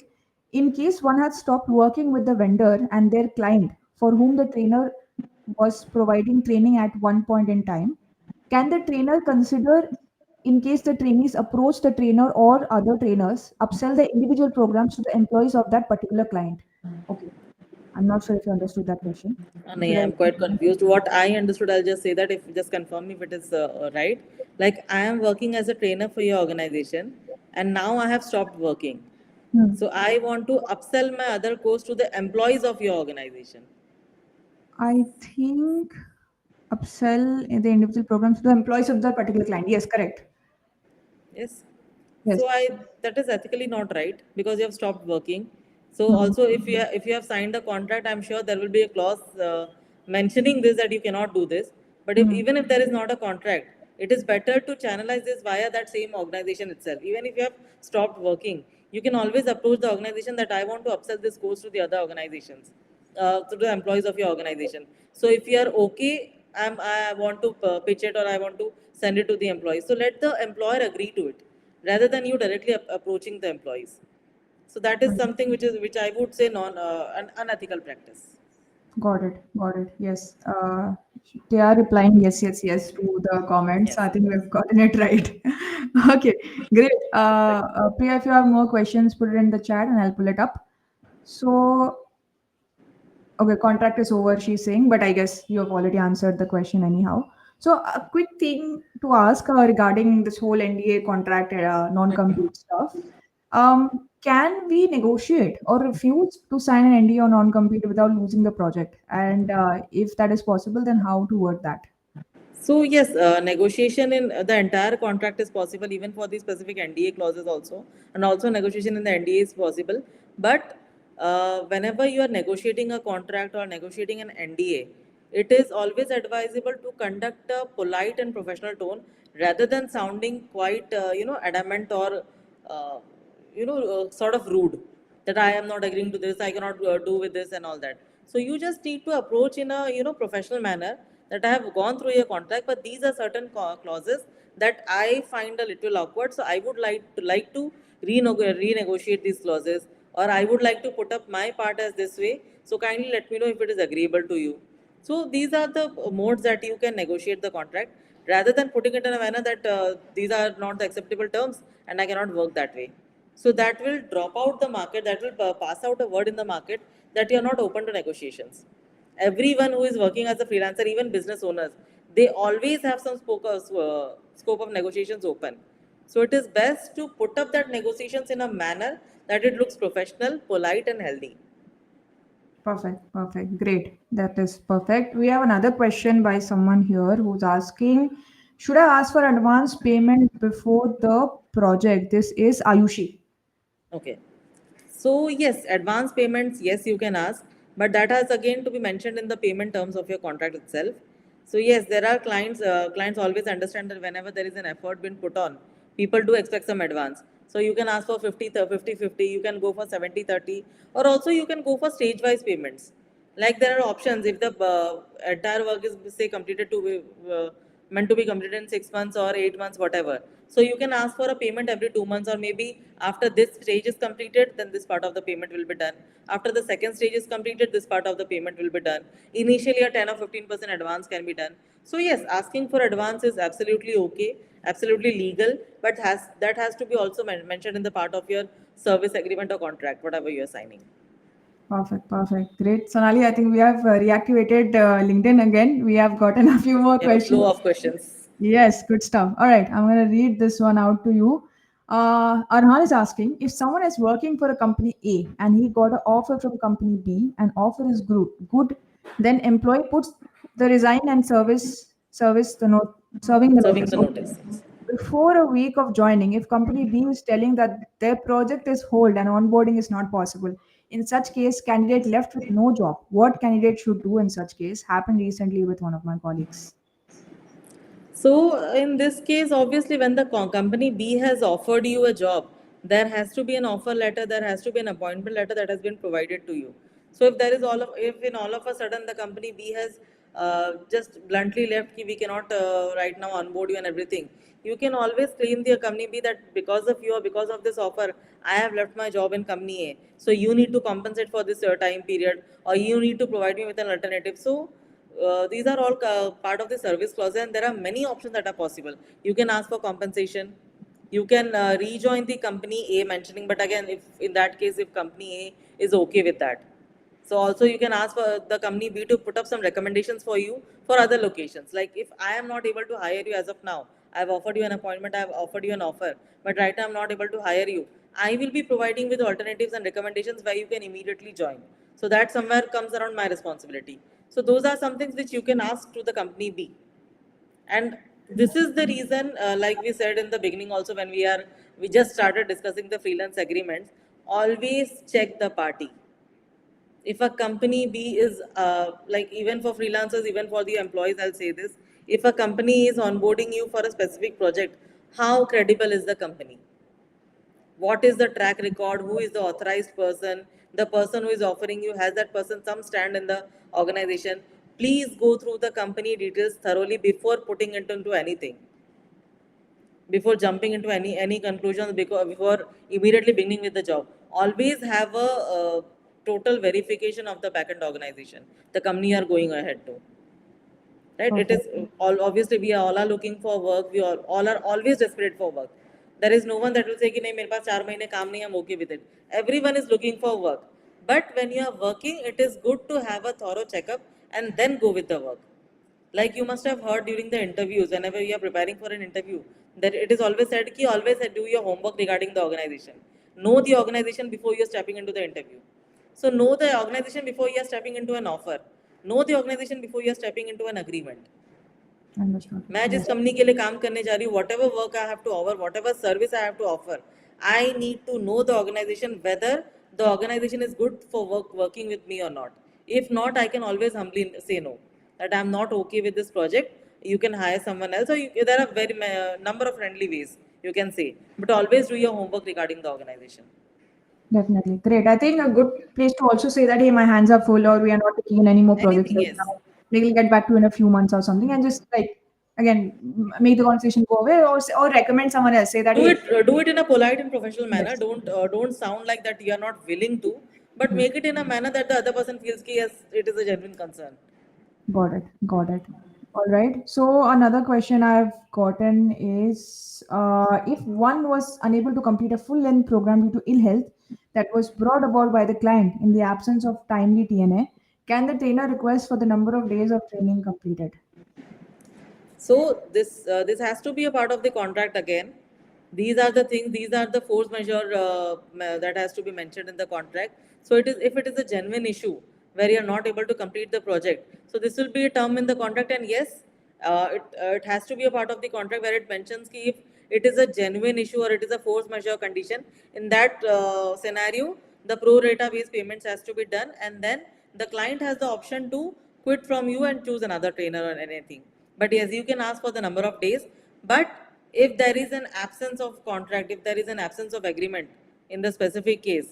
in case one had stopped working with the vendor and their client for whom the trainer was providing training at one point in time, can the trainer consider, in case the trainees approach the trainer or other trainers, upsell the individual programs to the employees of that particular client? Okay, I'm not sure if you understood that question. No, Should I? I'm quite confused. What I understood, I'll just say that if just confirm me if it is right. Like I am working as a trainer for your organization, and now I have stopped working. Hmm. So I want to upsell my other course to the employees of your organization. I think upsell in the individual programs to the employees of that particular client. Yes, correct. Yes. Yes. So I that is ethically not right because you have stopped working. So Hmm. also if you have signed the contract, I'm sure there will be a clause mentioning this that you cannot do this. But even if there is not a contract, it is better to channelize this via that same organization itself. Even if you have stopped working, you can always approach the organization that I want to upsell this course to the other organizations, to the employees of your organization. So if you are okay, I want to pitch it, or I want to send it to the employees. So let the employer agree to it, rather than you directly approaching the employees. So that is something which I would say an unethical practice. Got it. Got it. Yes. They are replying yes, yes, yes to the comments. Yes. I think we've gotten it right. Okay, great. Priya, if you have more questions, put it in the chat and I'll pull it up. So, okay, contract is over, she's saying, but I guess you have already answered the question anyhow. So, a quick thing to ask regarding this whole NDA contract non-compete stuff. Can we negotiate or refuse to sign an NDA or non-compete without losing the project? And if that is possible, then how to work that? So yes, negotiation in the entire contract is possible, even for the specific NDA clauses also, and also negotiation in the NDA is possible. But whenever you are negotiating a contract or negotiating an NDA, it is always advisable to conduct a polite and professional tone, rather than sounding quite adamant, or uh, sort of rude, that I am not agreeing to this, I cannot do with this and all that. So you just need to approach in a professional manner, that I have gone through your contract, but these are certain clauses that I find a little awkward. So I would like to renegotiate these clauses, or I would like to put up my part as this way. So kindly let me know if it is agreeable to you. So these are the modes that you can negotiate the contract, rather than putting it in a manner that these are not the acceptable terms and I cannot work that way. So that will drop out the market, that will pass out a word in the market that you are not open to negotiations. Everyone who is working as a freelancer, even business owners, they always have some scope of negotiations open. So it is best to put up that negotiations in a manner that it looks professional, polite, and healthy. Perfect, perfect. Great. That is perfect. We have another question by someone here who's asking, should I ask for advance payment before the project? This is Ayushi. Okay. So yes, advance payments, yes, you can ask, but that has again to be mentioned in the payment terms of your contract itself. So yes, there are clients always understand that whenever there is an effort been put on, people do expect some advance. So you can ask for 50-50, you can go for 70-30, or also you can go for stage wise payments. Like there are options, if the entire work is say completed to meant to be completed in 6 months or 8 months, whatever. So you can ask for a payment every 2 months, or maybe after this stage is completed, then this part of the payment will be done. After the second stage is completed, this part of the payment will be done. Initially, a 10 or 15% advance can be done. So yes, asking for advance is absolutely okay, absolutely legal, but has to be also mentioned in the part of your service agreement or contract, whatever you are signing. Perfect, perfect. Great. Sonali, I think we have reactivated LinkedIn again. We have gotten a few more You have a flow questions. of questions. Yes, good stuff. All right, I'm going to read this one out to you. Arhan is asking, if someone is working for a company A and he got an offer from company B and offer is good, then employee puts the resign and service the note serving the Serving notice. the Okay. notice. Before a week of joining, if company B is telling that their project is hold and onboarding is not possible, in such case, candidate left with no job. What candidate should do in such case? Happened recently with one of my colleagues. So in this case, obviously, when the company B has offered you a job, there has to be an offer letter, there has to be an appointment letter that has been provided to you. So if there is if in all of a sudden the company B has just bluntly left, ki we cannot right now onboard you and everything, you can always claim the company B that because of you or because of this offer, I have left my job in company A. So you need to compensate for this time period, or you need to provide me with an alternative. So these are all part of the service clause, and there are many options that are possible. You can ask for compensation, you can rejoin the company A mentioning, but again, if in that case, if company A is okay with that, so also you can ask for the company B to put up some recommendations for you for other locations. Like if I am not able to hire you as of now, I've offered you an appointment, I've offered you an offer, but right now I'm not able to hire you, I will be providing with alternatives and recommendations where you can immediately join. So that somewhere comes around my responsibility. So those are some things which you can ask to the company B. And this is the reason, like we said in the beginning also, when we just started discussing the freelance agreements, always check the party. If a company B is like, even for freelancers, even for the employees, I'll say this, If a company is onboarding you for a specific project, how credible is the company? What is the track record? Who is the authorized person? The person who is offering you, has that person some stand in the organization? Please go through the company details thoroughly before putting it into anything, before jumping into any conclusions, before immediately beginning with the job. Always have a total verification of the backend organization, the company you are going ahead to. Right? It is Perfect. all, obviously we all are looking for work. We all are always desperate for work. There is no one that will say कि नहीं मेरे पास 4 महीने काम नहीं, I'm okay with it. Everyone is looking for work. But when you are working, it is good to have a thorough checkup and then go with the work. Like you must have heard during the interviews, whenever you are preparing for an interview, that it is always said कि always do your homework regarding the organization. Know the organization before you are stepping into the interview. So know the organization before you are stepping into an offer. Know the organization before you are stepping into an agreement. Understood. मैं जिस Yes. Company के लिए काम करने जा रही हूँ, whatever work I have to offer, whatever service I have to offer, I need to know the organization, whether the organization is good for working with me or not. If not, I can always humbly say no, that I'm not okay with this project. You can hire someone else, or there are very number of friendly ways you can say, but always do your homework regarding the organization. Definitely. Great. I think a good place to also say that, hey, my hands are full, or we are not taking in any more projects Anything, right yes. now. We will get back to you in a few months or something, and just like again make the conversation go away, or recommend someone else. Say that, Do hey, it in a polite and professional manner. yes, Don't sound like that you are not willing to, but yes. make it in a manner that the other person feels ki yes, it is a genuine concern. Got it. Got it. All right. So another question I've gotten is, if one was unable to complete a full-length program due to ill health that was brought about by the client in the absence of timely TNA, can the trainer request for the number of days of training completed? So this has to be a part of the contract again. These are the things. These are the force majeure that has to be mentioned in the contract. So it is, if it is a genuine issue where you are not able to complete the project, so this will be a term in the contract. And yes, it has to be a part of the contract where it mentions ki if it is a genuine issue or it is a force majeure condition. In that scenario, the pro rata based payments has to be done, and then the client has the option to quit from you and choose another trainer or anything. But yes, you can ask for the number of days. But if there is an absence of contract, if there is an absence of agreement in the specific case,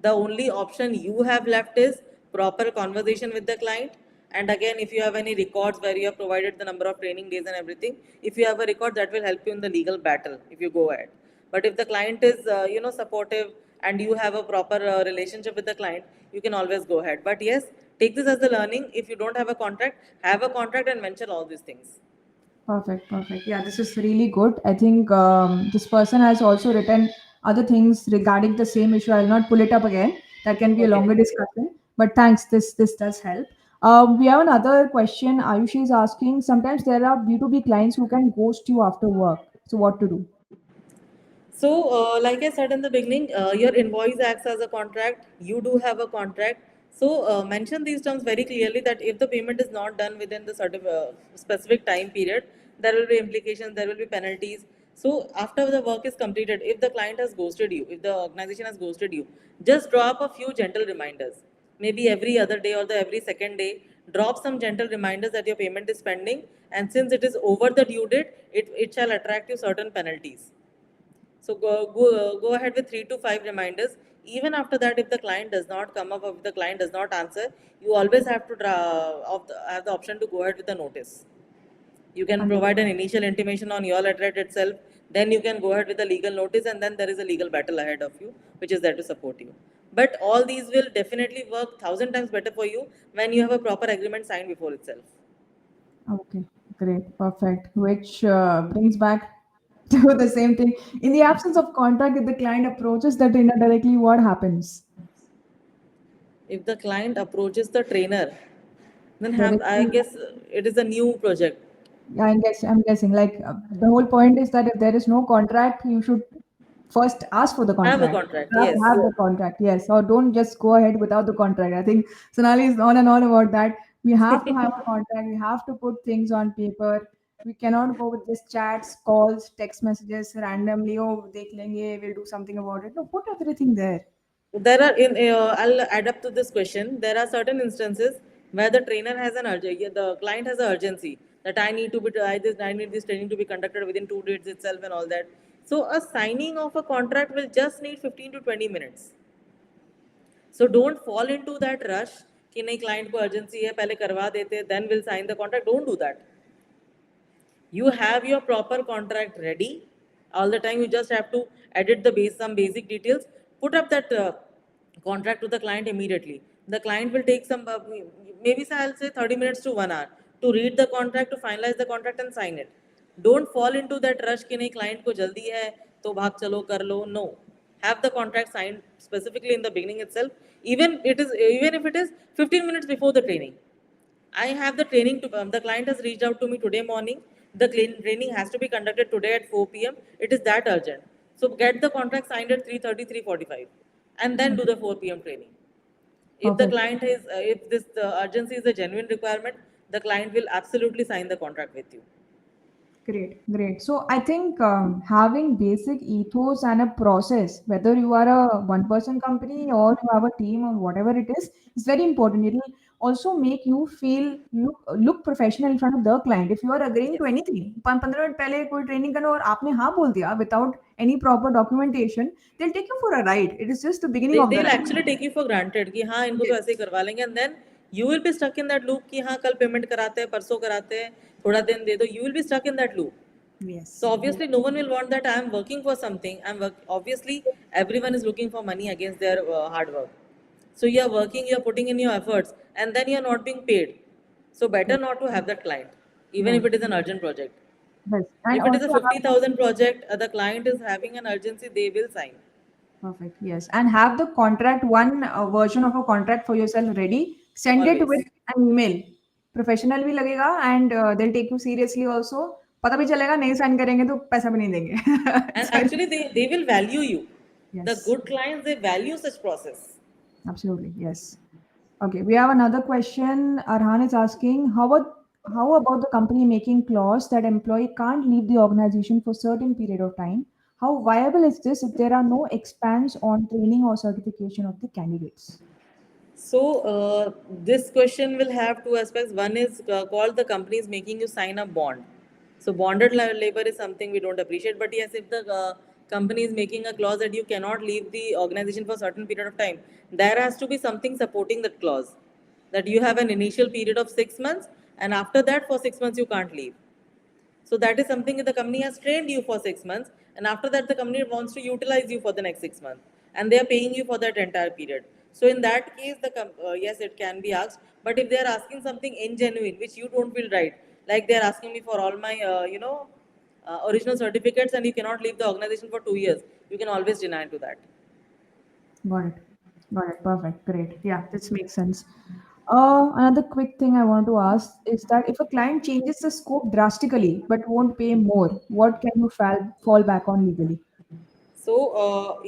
the only option you have left is proper conversation with the client. And again, if you have any records where you have provided the number of training days and everything, if you have a record, that will help you in the legal battle if you go ahead. But if the client is supportive and you have a proper relationship with the client, you can always go ahead. But yes, take this as the learning. If you don't have a contract and mention all these things. Perfect, perfect. Yeah, this is really good. I think this person has also written other things regarding the same issue. I'll not pull it up again. That can be a Okay. longer discussion. But thanks, this does help. We have another question. Ayushi is asking. Sometimes there are B2B clients who can ghost you after work. So what to do? So, like I said in the beginning, your invoice acts as a contract. You do have a contract. So, mention these terms very clearly that if the payment is not done within the specific time period, there will be implications, there will be penalties. So, after the work is completed, if the client has ghosted you, if the organization has ghosted you, just drop a few gentle reminders. Maybe every other day or the every second day, drop some gentle reminders that your payment is pending. And since it is over the due date, it shall attract you certain penalties. So go ahead with 3 to 5 reminders. Even after that, if the client does not come up or if the client does not answer, you always have to have the option to go ahead with the notice. You can provide an initial intimation on your letterhead itself. Then you can go ahead with the legal notice, and then there is a legal battle ahead of you, which is there to support you. But all these will definitely work 1,000 times better for you when you have a proper agreement signed before itself. Okay, great, perfect. Which brings back to the same thing. In the absence of contact, if the client approaches the trainer directly, what happens? If the client approaches the trainer, then I Directly, guess it is a new project. yeah, I'm guessing. Like the whole point is that if there is no contract, you should first ask for the Have a contract. contract, Have to yes. have the contract, yes, or don't just go ahead without the contract. I think Sonali is on and on about that. We have to have a contract. We have to put things on paper. We cannot go with just chats, calls, text messages randomly. Oh, dekh lenge, we'll do something about it. No, put everything there. There are I'll add up to this question. There are certain instances where the trainer has an urgency, the client has an urgency. that I need this training to be conducted within 2 days itself and all that. So a signing of a contract will just need 15 to 20 minutes. So don't fall into that rush कि नहीं client को urgency है पहले करवा देते then we'll sign the contract. Don't do that. You have your proper contract ready all the time. You just have to edit some basic details, put up that contract to the client immediately. The client will take some maybe I'll say 30 minutes to 1 hour to read the contract, to finalize the contract and sign it. Don't fall into that rush कि नहीं client को जल्दी है तो भाग चलो कर लो. No, have the contract signed specifically in the beginning itself, even if it is 15 minutes before the training. I have the training to the client has reached out to me today morning. The training has to be conducted today at 4 p.m. It is that urgent. So get the contract signed at 3:30, 3:45, and then do the 4 p.m. training. If the Perfect. client is, if this urgency is a genuine requirement, the client will absolutely sign the contract with you. Great, great. So I think having basic ethos and a process, whether you are a one-person company or you have a team or whatever it is very important. It will also make you feel look professional in front of the client. If you are agreeing Yes. to anything, 15 minute पहले कोई training करना और आपने हाँ बोल दिया without any proper documentation, they'll take you for a ride. It is just the beginning of the They'll ride. actually take you for granted कि हाँ इनको तो Yes. ऐसे ही करवा लेंगे, and then you will be stuck in that loop कि हाँ कल पेमेंट कराते हैं, परसों कराते हैं, थोड़ा दिन दे दो. You will be stuck in that loop. Yes. So obviously no one will want that I am working for something. Obviously everyone is looking for money against their hard work. So you are working, you are putting in your efforts, and then you are not being paid. So better not to have that client, even if Right. it is an urgent project. Yes. And If it is a also have 50,000 project, the client is having an urgency, they will sign. perfect. Yes. And have the contract, one version of a contract for yourself ready. Send it with Always. an email. Professional भी लगेगा and they'll take you seriously also. पता भी चलेगा नहीं sign करेंगे तो पैसा भी नहीं देंगे. And So, actually they will value you. The yes, good clients, they value such process. absolutely. Yes. Okay. We have another question. Arhan is asking, how about the company making clause that employee can't leave the organization for certain period of time? How viable is this if there are no expands on training or certification of the candidates? So this question will have two aspects. One is called the company is making you sign a bond. So bonded labor is something we don't appreciate. But yes, if the company is making a clause that you cannot leave the organization for a certain period of time, there has to be something supporting that clause. That you have an initial period of 6 months, and after that, for 6 months you can't leave. So that is something that the company has trained you for 6 months, and after that, the company wants to utilize you for the next 6 months, and they are paying you for that entire period. So in that case, yes, it can be asked. But if they are asking something ingenuine, which you don't feel right, like they are asking me for all my, original certificates, and you cannot leave the organization for 2 years, you can always deny to that. Got it. Got it. Perfect. Great. Yeah, this makes sense. Another quick thing I want to ask is that if a client changes the scope drastically but won't pay more, what can you fall back on legally? So,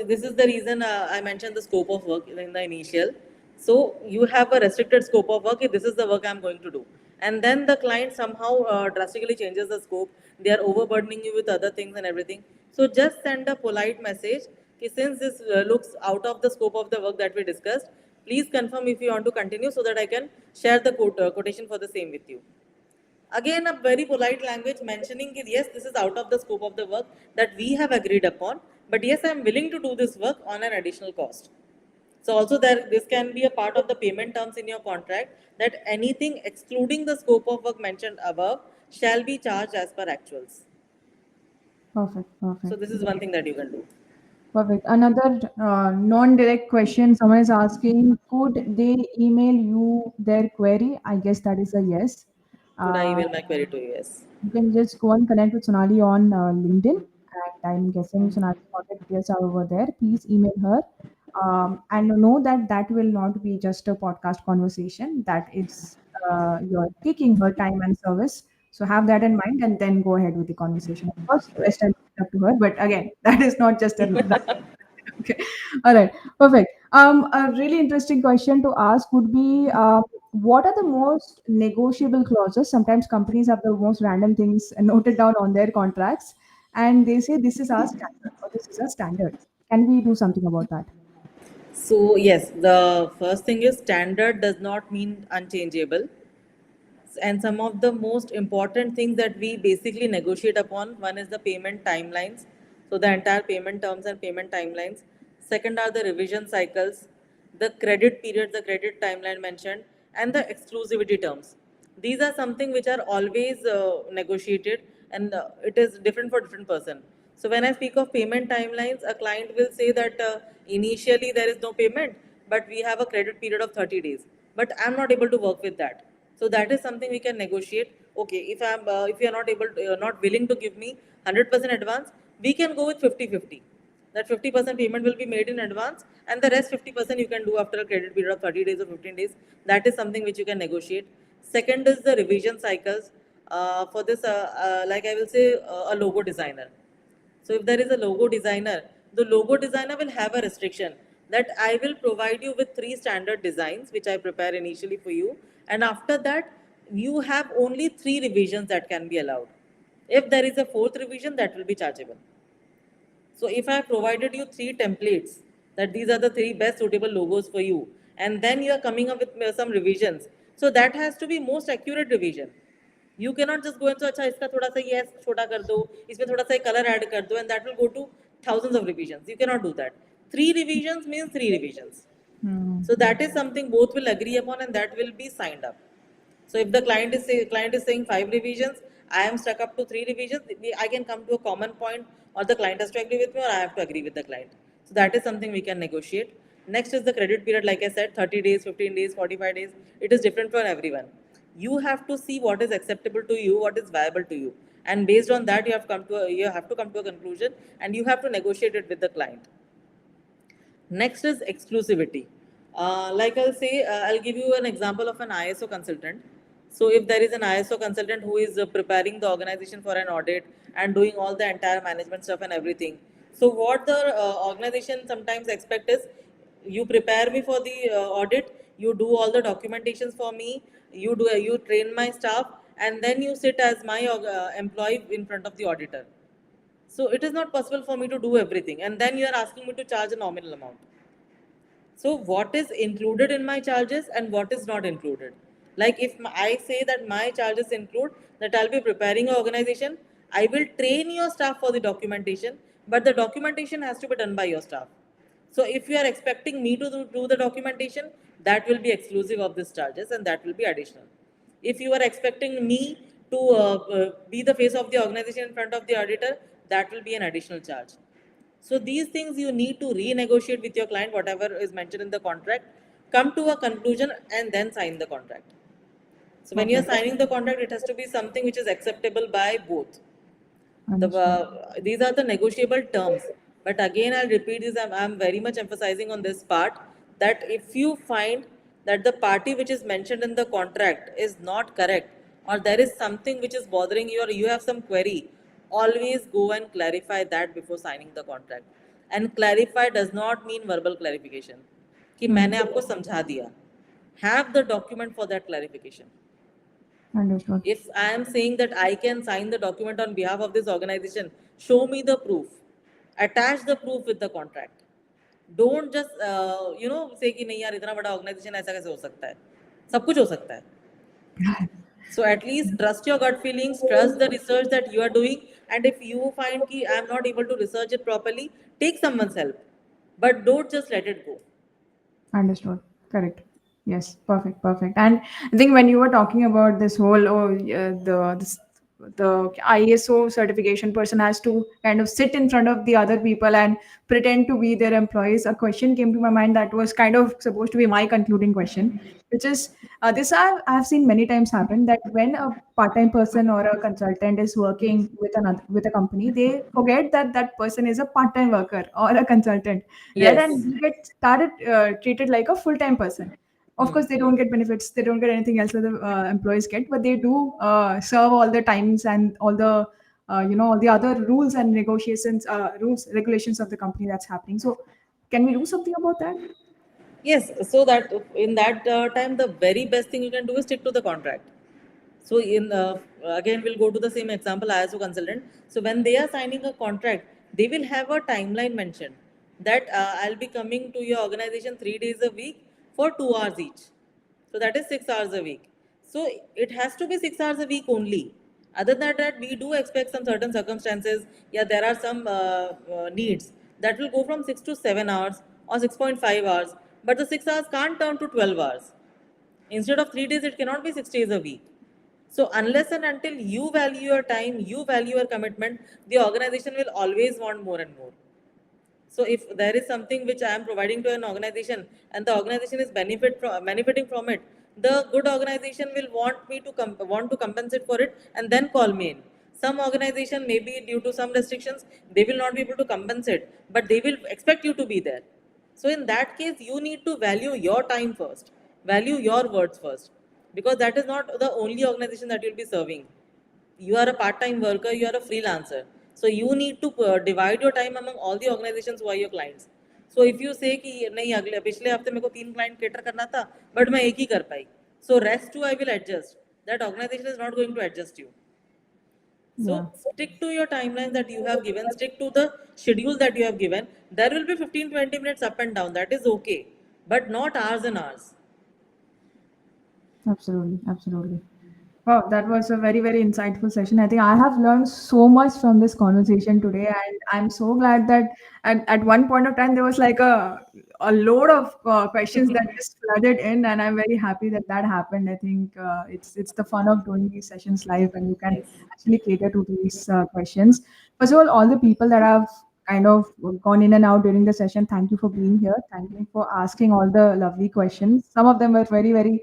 this is the reason I mentioned the scope of work in the initial. So, you have a restricted scope of work. This is the work I'm going to do, and then the client somehow drastically changes the scope. They are overburdening you with other things and everything. So, just send a polite message. Since this looks out of the scope of the work that we discussed, please confirm if you want to continue so that I can share the quotation for the same with you. Again, a very polite language mentioning that yes, this is out of the scope of the work that we have agreed upon, but yes, I am willing to do this work on an additional cost. So also this can be a part of the payment terms in your contract that anything excluding the scope of work mentioned above shall be charged as per actuals. Perfect. So Perfect. this is one thing that you can do. Perfect. Another non-direct question. Someone is asking, could they email you their query? I guess that is a yes. Could I Uh, email my query to you? Yes. you can just go and connect with Sonali on LinkedIn, and I'm guessing Sonali's contact details are over there. Please email her, and know that that will not be just a podcast conversation. That it's you're taking her time and service. So have that in mind, and then go ahead with the conversation. Of course, rest and up to her. But again, that is not just a that. Okay. All right. Perfect. A really interesting question to ask would be, what are the most negotiable clauses? Sometimes companies have the most random things noted down on their contracts, and they say this is our standard or this is our standard. Can we do something about that? So yes, the first thing is standard does not mean unchangeable. And some of the most important things that we basically negotiate upon, one is the payment timelines, so the entire payment terms and payment timelines. Second are the revision cycles, the credit period, the credit timeline mentioned, and the exclusivity terms. These are something which are always negotiated, and it is different for different person. So when I speak of payment timelines, a client will say that initially there is no payment, but we have a credit period of 30 days. But I'm not able to work with that. So that is something we can negotiate. Okay, if you are not able to, not willing to give me 100% advance, we can go with 50-50. That 50% payment will be made in advance, and the rest 50% you can do after a credit period of 30 days or 15 days. That is something which you can negotiate. Second is the revision cycles. For this, like I will say, a logo designer. So if there is a logo designer, the logo designer will have a restriction that I will provide you with 3 standard designs which I prepare initially for you, and after that you have only 3 revisions that can be allowed. If there is a 4th revision, that will be chargeable. So if I have provided you 3 templates, that these are the 3 best suitable logos for you, and then you are coming up with some revisions, so that has to be most accurate revision. You cannot just go and say, अच्छा इसका थोड़ा सा ये छोटा कर दो, इसमें थोड़ा सा color add कर दो, and that will go to thousands of revisions. You cannot do that. 3 revisions means 3 revisions. Hmm. So that is something both will agree upon, and that will be signed up. So if the client is saying 5 revisions, I am stuck up to 3 revisions, I can come to a common point, or the client has to agree with me, or I have to agree with the client. So that is something we can negotiate. Next is the credit period. Like I said, 30 days, 15 days, 45 days. It is different for everyone. You have to see what is acceptable to you, what is viable to you, and based on that, you have to come to a conclusion, and you have to negotiate it with the client. Next is exclusivity. Like I'll say, I'll give you an example of an ISO consultant. So if there is an ISO consultant who is preparing the organization for an audit and doing all the entire management stuff and everything. So what the organization sometimes expect is, you prepare me for the audit, you do all the documentations for me, you train my staff, and then you sit as my employee in front of the auditor. So it is not possible for me to do everything, and then you are asking me to charge a nominal amount. So what is included in my charges and what is not included? Like if I say that my charges include that I'll be preparing an organization, I will train your staff for the documentation, but the documentation has to be done by your staff. So if you are expecting me to do the documentation, that will be exclusive of these charges, and that will be additional. If you are expecting me to be the face of the organization in front of the auditor, that will be an additional charge. So these things you need to renegotiate with your client, whatever is mentioned in the contract, come to a conclusion, and then sign the contract. So when you are Okay. signing the contract, it has to be something which is acceptable by both. Understood. These are the negotiable terms. But again, I'll repeat this, I'm very much emphasizing on this part, that if you find that the party which is mentioned in the contract is not correct, or there is something which is bothering you, or you have some query, always go and clarify that before signing the contract. And clarify does not mean verbal clarification कि मैंने आपको समझा दिया. Have the document for that clarification. Understood. If I am saying that I can sign the document on behalf of this organization, show me the proof. Attach the proof with the contract. Don't just say कि नहीं यार इतना बड़ा organization ऐसा कैसे हो सकता है? सब कुछ हो सकता है. So at least trust your gut feelings, trust the research that you are doing, and if you find कि I am not able to research it properly, take someone's help, but don't just let it go. Understood. Correct. Yes. Perfect. Perfect. And I think when you were talking about this whole, the ISO certification person has to kind of sit in front of the other people and pretend to be their employees. A question came to my mind that was kind of supposed to be my concluding question, which is this I've seen many times happen that when a part-time person or a consultant is working with a company, they forget that that person is a part-time worker or a consultant, right? And Yes. they get started treated like a full-time person. Of Hmm. course, they don't get benefits, they don't get anything else that the employees get, but they do serve all the times and all the all the other rules and negotiations, rules regulations of the company that's happening. So, can we do something about that? Yes, so that in that time, the very best thing you can do is stick to the contract. So in again, we'll go to the same example, ISO consultant. So when they are signing a contract, they will have a timeline mentioned that I'll be coming to your organization 3 days a week for 2 hours each. So that is 6 hours a week. So it has to be 6 hours a week only. Other than that, we do expect some certain circumstances. Yeah, there are some needs that will go from 6 to 7 hours or 6.5 hours, but the 6 hours can't turn to 12 hours. Instead of 3 days, it cannot be 6 days a week. So unless and until you value your time, you value your commitment, the organization will always want more and more. So if there is something which I am providing to an organization and the organization is benefiting from it, the good organization will want me to want to compensate for it and then call me in. Some organization, maybe due to some restrictions, they will not be able to compensate, but they will expect you to be there. So in that case, you need to value your time first, value your words first, because that is not the only organization that you'll be serving. You are a part-time worker, you are a freelancer, so you need to divide your time among all the organizations who are your clients. So if you say कि नहीं अगले पिछले हफ्ते मेरे को 3 client cater करना था but मैं एक ही कर पाई, so rest too I will adjust, that organization is not going to adjust you. So Yeah. stick to your timelines that you have given, stick to the schedule that you have given. There will be 15-20 minutes up and down, that is okay, but not hours and hours. Absolutely, absolutely. Wow, that was a very, very insightful session. I think I have learned so much from this conversation today, and I'm so glad that at one point of time there was like a load of questions that just flooded in, and I'm very happy that that happened. I think it's the fun of doing these sessions live, and you can Yes. actually cater to these questions. First of all the people that have kind of gone in and out during the session, thank you for being here. Thank you for asking all the lovely questions. Some of them were very, very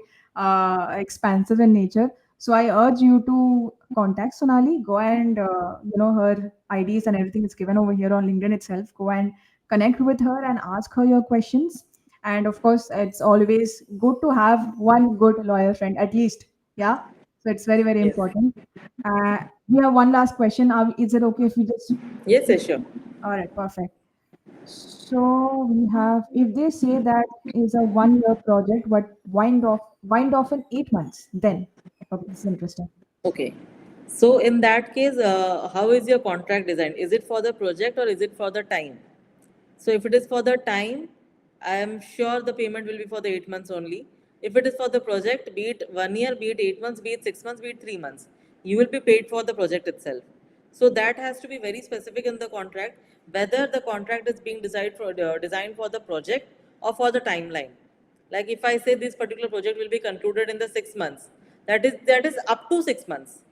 expansive in nature. So I urge you to contact Sonali. Go and her IDs and everything is given over here on LinkedIn itself. Go and connect with her and ask her your questions. And of course, it's always good to have one good lawyer friend at least. Yeah. So it's very, very Yes. important. We have one last question. Is it okay if we just? Yes, yes, sure. All right, perfect. So we have, if they say that is a 1 year project, but wind off in 8 months, then okay, this is interesting. Okay. So in that case, how is your contract designed? Is it for the project or is it for the time? So if it is for the time, I am sure the payment will be for the 8 months only. If it is for the project, be it 1 year, be it 8 months, be it 6 months, be it 3 months, you will be paid for the project itself. So that has to be very specific in the contract, whether the contract is being designed for the project or for the timeline. Like if I say this particular project will be concluded in the 6 months, that is up to 6 months.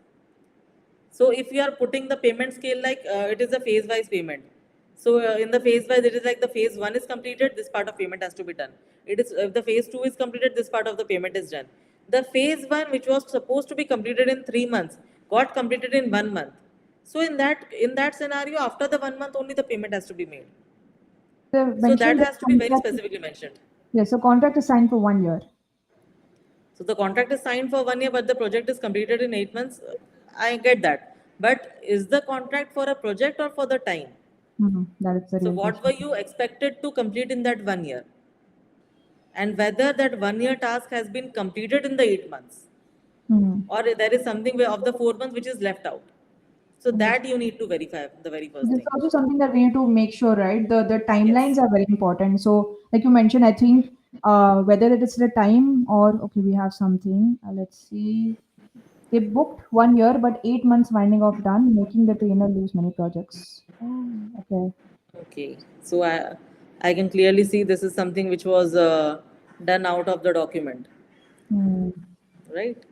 So if you are putting the payment scale like it is a phase wise payment. So in the phase wise, it is like the phase one is completed, this part of payment has to be done. It is if the phase two is completed, this part of the payment is done. The phase one, which was supposed to be completed in 3 months, got completed in 1 month. So in that scenario, after the 1 month only the payment has to be made. They So that mentioned that has to be very specifically mentioned. yes, so contract is signed for 1 year. So the contract is signed for 1 year, but the project is completed in 8 months. I get that. But is the contract for a project or for the time? That is the So real what were question. you expected to complete in that 1 year? And whether that 1 year task has been completed in the 8 months, Mhm. or there is something of the 4 months which is left out. So that you need to verify the very first This is thing. also something that we need to make sure, right? The Yes. timelines are very important. So, like you mentioned, I think whether it is the time or okay, we have something. Let's see. They booked 1 year, but 8 months winding off done, making the trainer lose many projects. Oh, okay. Okay. So I can clearly see this is something which was done out of the document, Hmm. right?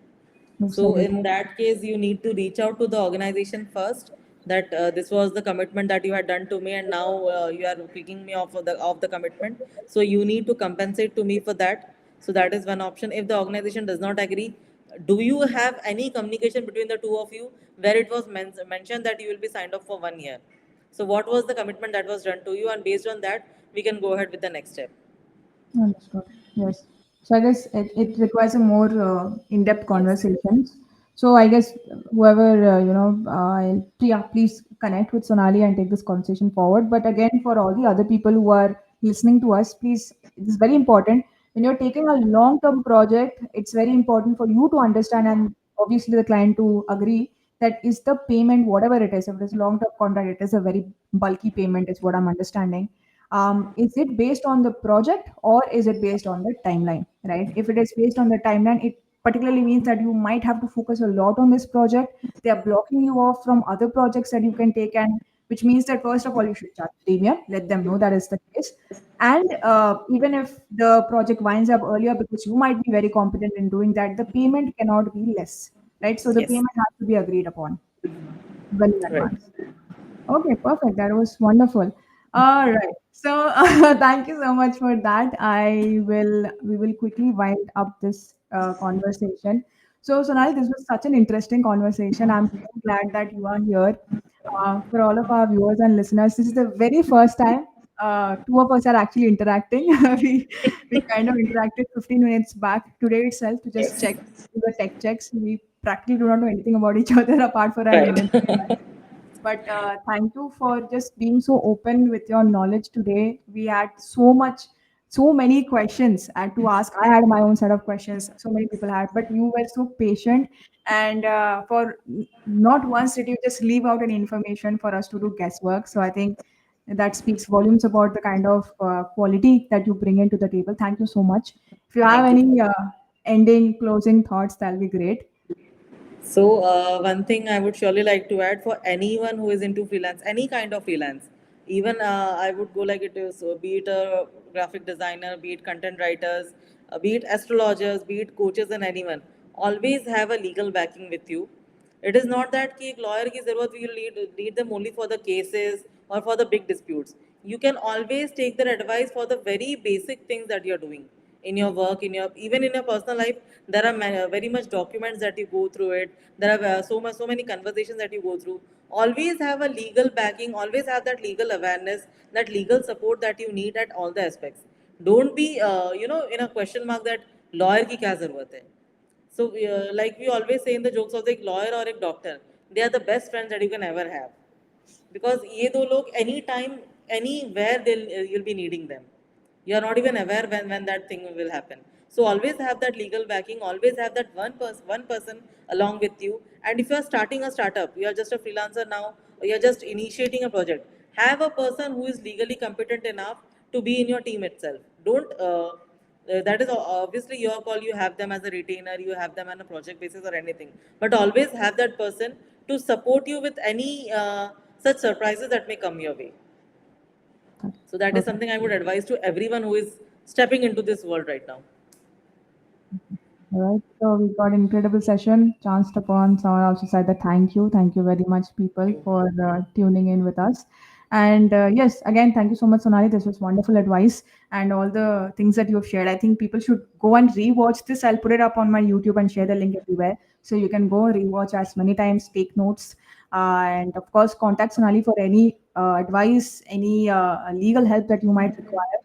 Looks like So it. in that case, you need to reach out to the organization first. That this was the commitment that you had done to me, and now you are kicking me off the commitment. So you need to compensate to me for that. So that is one option. If the organization does not agree, do you have any communication between the two of you where it was mentioned that you will be signed up for 1 year? So what was the commitment that was done to you, and based on that, we can go ahead with the next step. Understood. Yes. So I guess it requires a more in-depth Yes. conversations. So I guess whoever yeah, please connect with Sonali and take this conversation forward. But again, for all the other people who are listening to us, please, it is very important when you're taking a long-term project. It's very important for you to understand and obviously the client to agree that is the payment whatever it is. If it is long-term contract, it is a very bulky payment. Is what I'm understanding. Is it based on the project or is it based on the timeline, right? If it is based on the timeline, it particularly means that you might have to focus a lot on this project. They are blocking you off from other projects that you can take, and which means that first of all you should charge premium. Let them know that is the case, and even if the project winds up earlier, because you might be very competent in doing that, the payment cannot be less, right? So the Yes. payment has to be agreed upon well in Right. advance. Okay, perfect. That was wonderful. All right. So thank you so much for that. We will quickly wind up this conversation. So Sonali, this was such an interesting conversation. I'm so glad that you are here. For all of our viewers and listeners, this is the very first time two of us are actually interacting. We kind of interacted 15 minutes back today itself to just Yes. check do the tech checks. We practically do not know anything about each other apart from our Right. LinkedIn profiles. But thank you for just being so open with your knowledge today. We had so many questions and to ask. I had my own set of questions. So many people had, but you were so patient, and not once did you just leave out any information for us to do guesswork. So I think that speaks volumes about the kind of quality that you bring into the table. Thank you so much. If you have Thank you. any ending, closing thoughts, that'll be great. So, one thing I would surely like to add for anyone who is into freelance, any kind of freelance, even I would go like it is, be it a graphic designer, be it content writers, be it astrologers, be it coaches, and anyone, always have a legal backing with you. It is not that कि एक lawyer की ज़रूरत we will need them only for the cases or for the big disputes. You can always take their advice for the very basic things that you're doing in your work, in your even in your personal life. There are very much documents that you go through it. There are so many conversations that you go through. Always have a legal backing. Always have that legal awareness, that legal support that you need at all the aspects. Don't be in a question mark that lawyer की क्या ज़रूरत है. So, like we always say in the jokes of the lawyer or a doctor, they are the best friends that you can ever have. Because ये दो लोग anytime, anywhere you'll be needing them. You are not even aware when that thing will happen. So always have that legal backing. Always have that one person along with you. And if you are starting a startup, you are just a freelancer now, or you are just initiating a project, have a person who is legally competent enough to be in your team itself. Don't that is obviously your call. You have them as a retainer, you have them on a project basis or anything, but always have that person to support you with any such surprises that may come your way. So that is Perfect. something I would advise to everyone who is stepping into this world right now. All right. So we got an incredible session. Chanced upon someone also said that thank you. Thank you very much, people, for tuning in with us. And yes, again, thank you so much, Sonali. This was wonderful advice and all the things that you have shared. I think people should go and rewatch this. I'll put it up on my YouTube and share the link everywhere. So you can go rewatch as many times, take notes, and of course, contact Sonali for any advice, any legal help that you might require.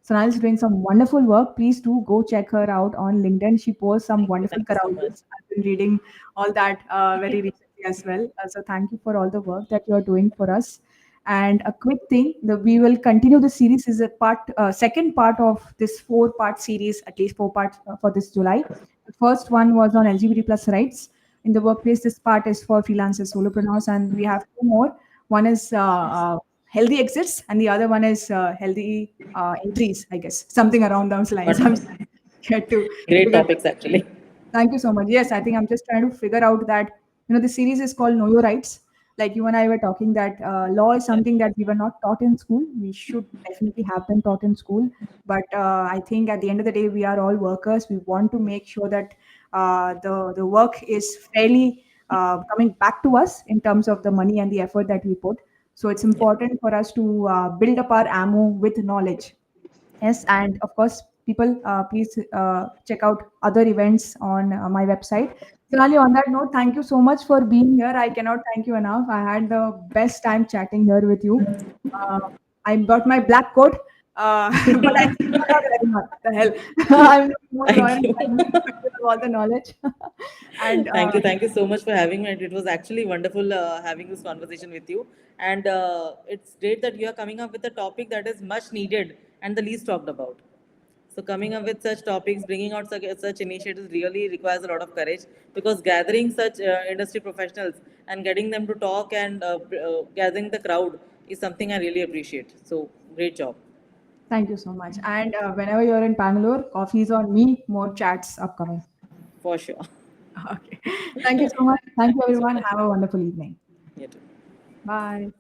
Sonal is doing some wonderful work. Please do go check her out on LinkedIn. She posts some wonderful Thank you so much. carousels. I've been reading all that very recently as well. So thank you for all the work that you are doing for us. And a quick thing, we will continue the series. Is a second part of this four-part series, at least four parts for this July. The first one was on LGBT plus rights in the workplace. This part is for freelancers, solopreneurs, and we have two more. One is healthy exits, and the other one is healthy entries, I guess, something around those lines. I'm Wonderful. still yet to Great figure. topics actually. Thank you so much. Yes, I think I'm just trying to figure out that the series is called Know Your Rights. Like you and I were talking that law is Yeah. something that we were not taught in school. We should definitely have been taught in school. But I think at the end of the day, we are all workers. We want to make sure that the work is fairly coming back to us in terms of the money and the effort that we put. So it's Yeah. important for us to build up our ammo with knowledge. Yes, and of course, people, please check out other events on my website. Sonali, on that note, thank you so much for being here. I cannot thank you enough. I had the best time chatting here with you. Uh, I got my black coat, but I still not wearing one. The hell, I'm more Thank loyal you. than you because of all the knowledge. And Thank you. Thank you so much for having me. It was actually wonderful having this conversation with you. And it's great that you are coming up with a topic that is much needed and the least talked about. So coming up with such topics, bringing out such initiatives really requires a lot of courage, because gathering such industry professionals and getting them to talk and gathering the crowd is something I really appreciate. So great job. thank you so much. And whenever you're in Bangalore, coffee is on me. More chats upcoming. for sure. Okay. Thank you so much. Thank you, everyone. Have a wonderful evening. You too. Bye.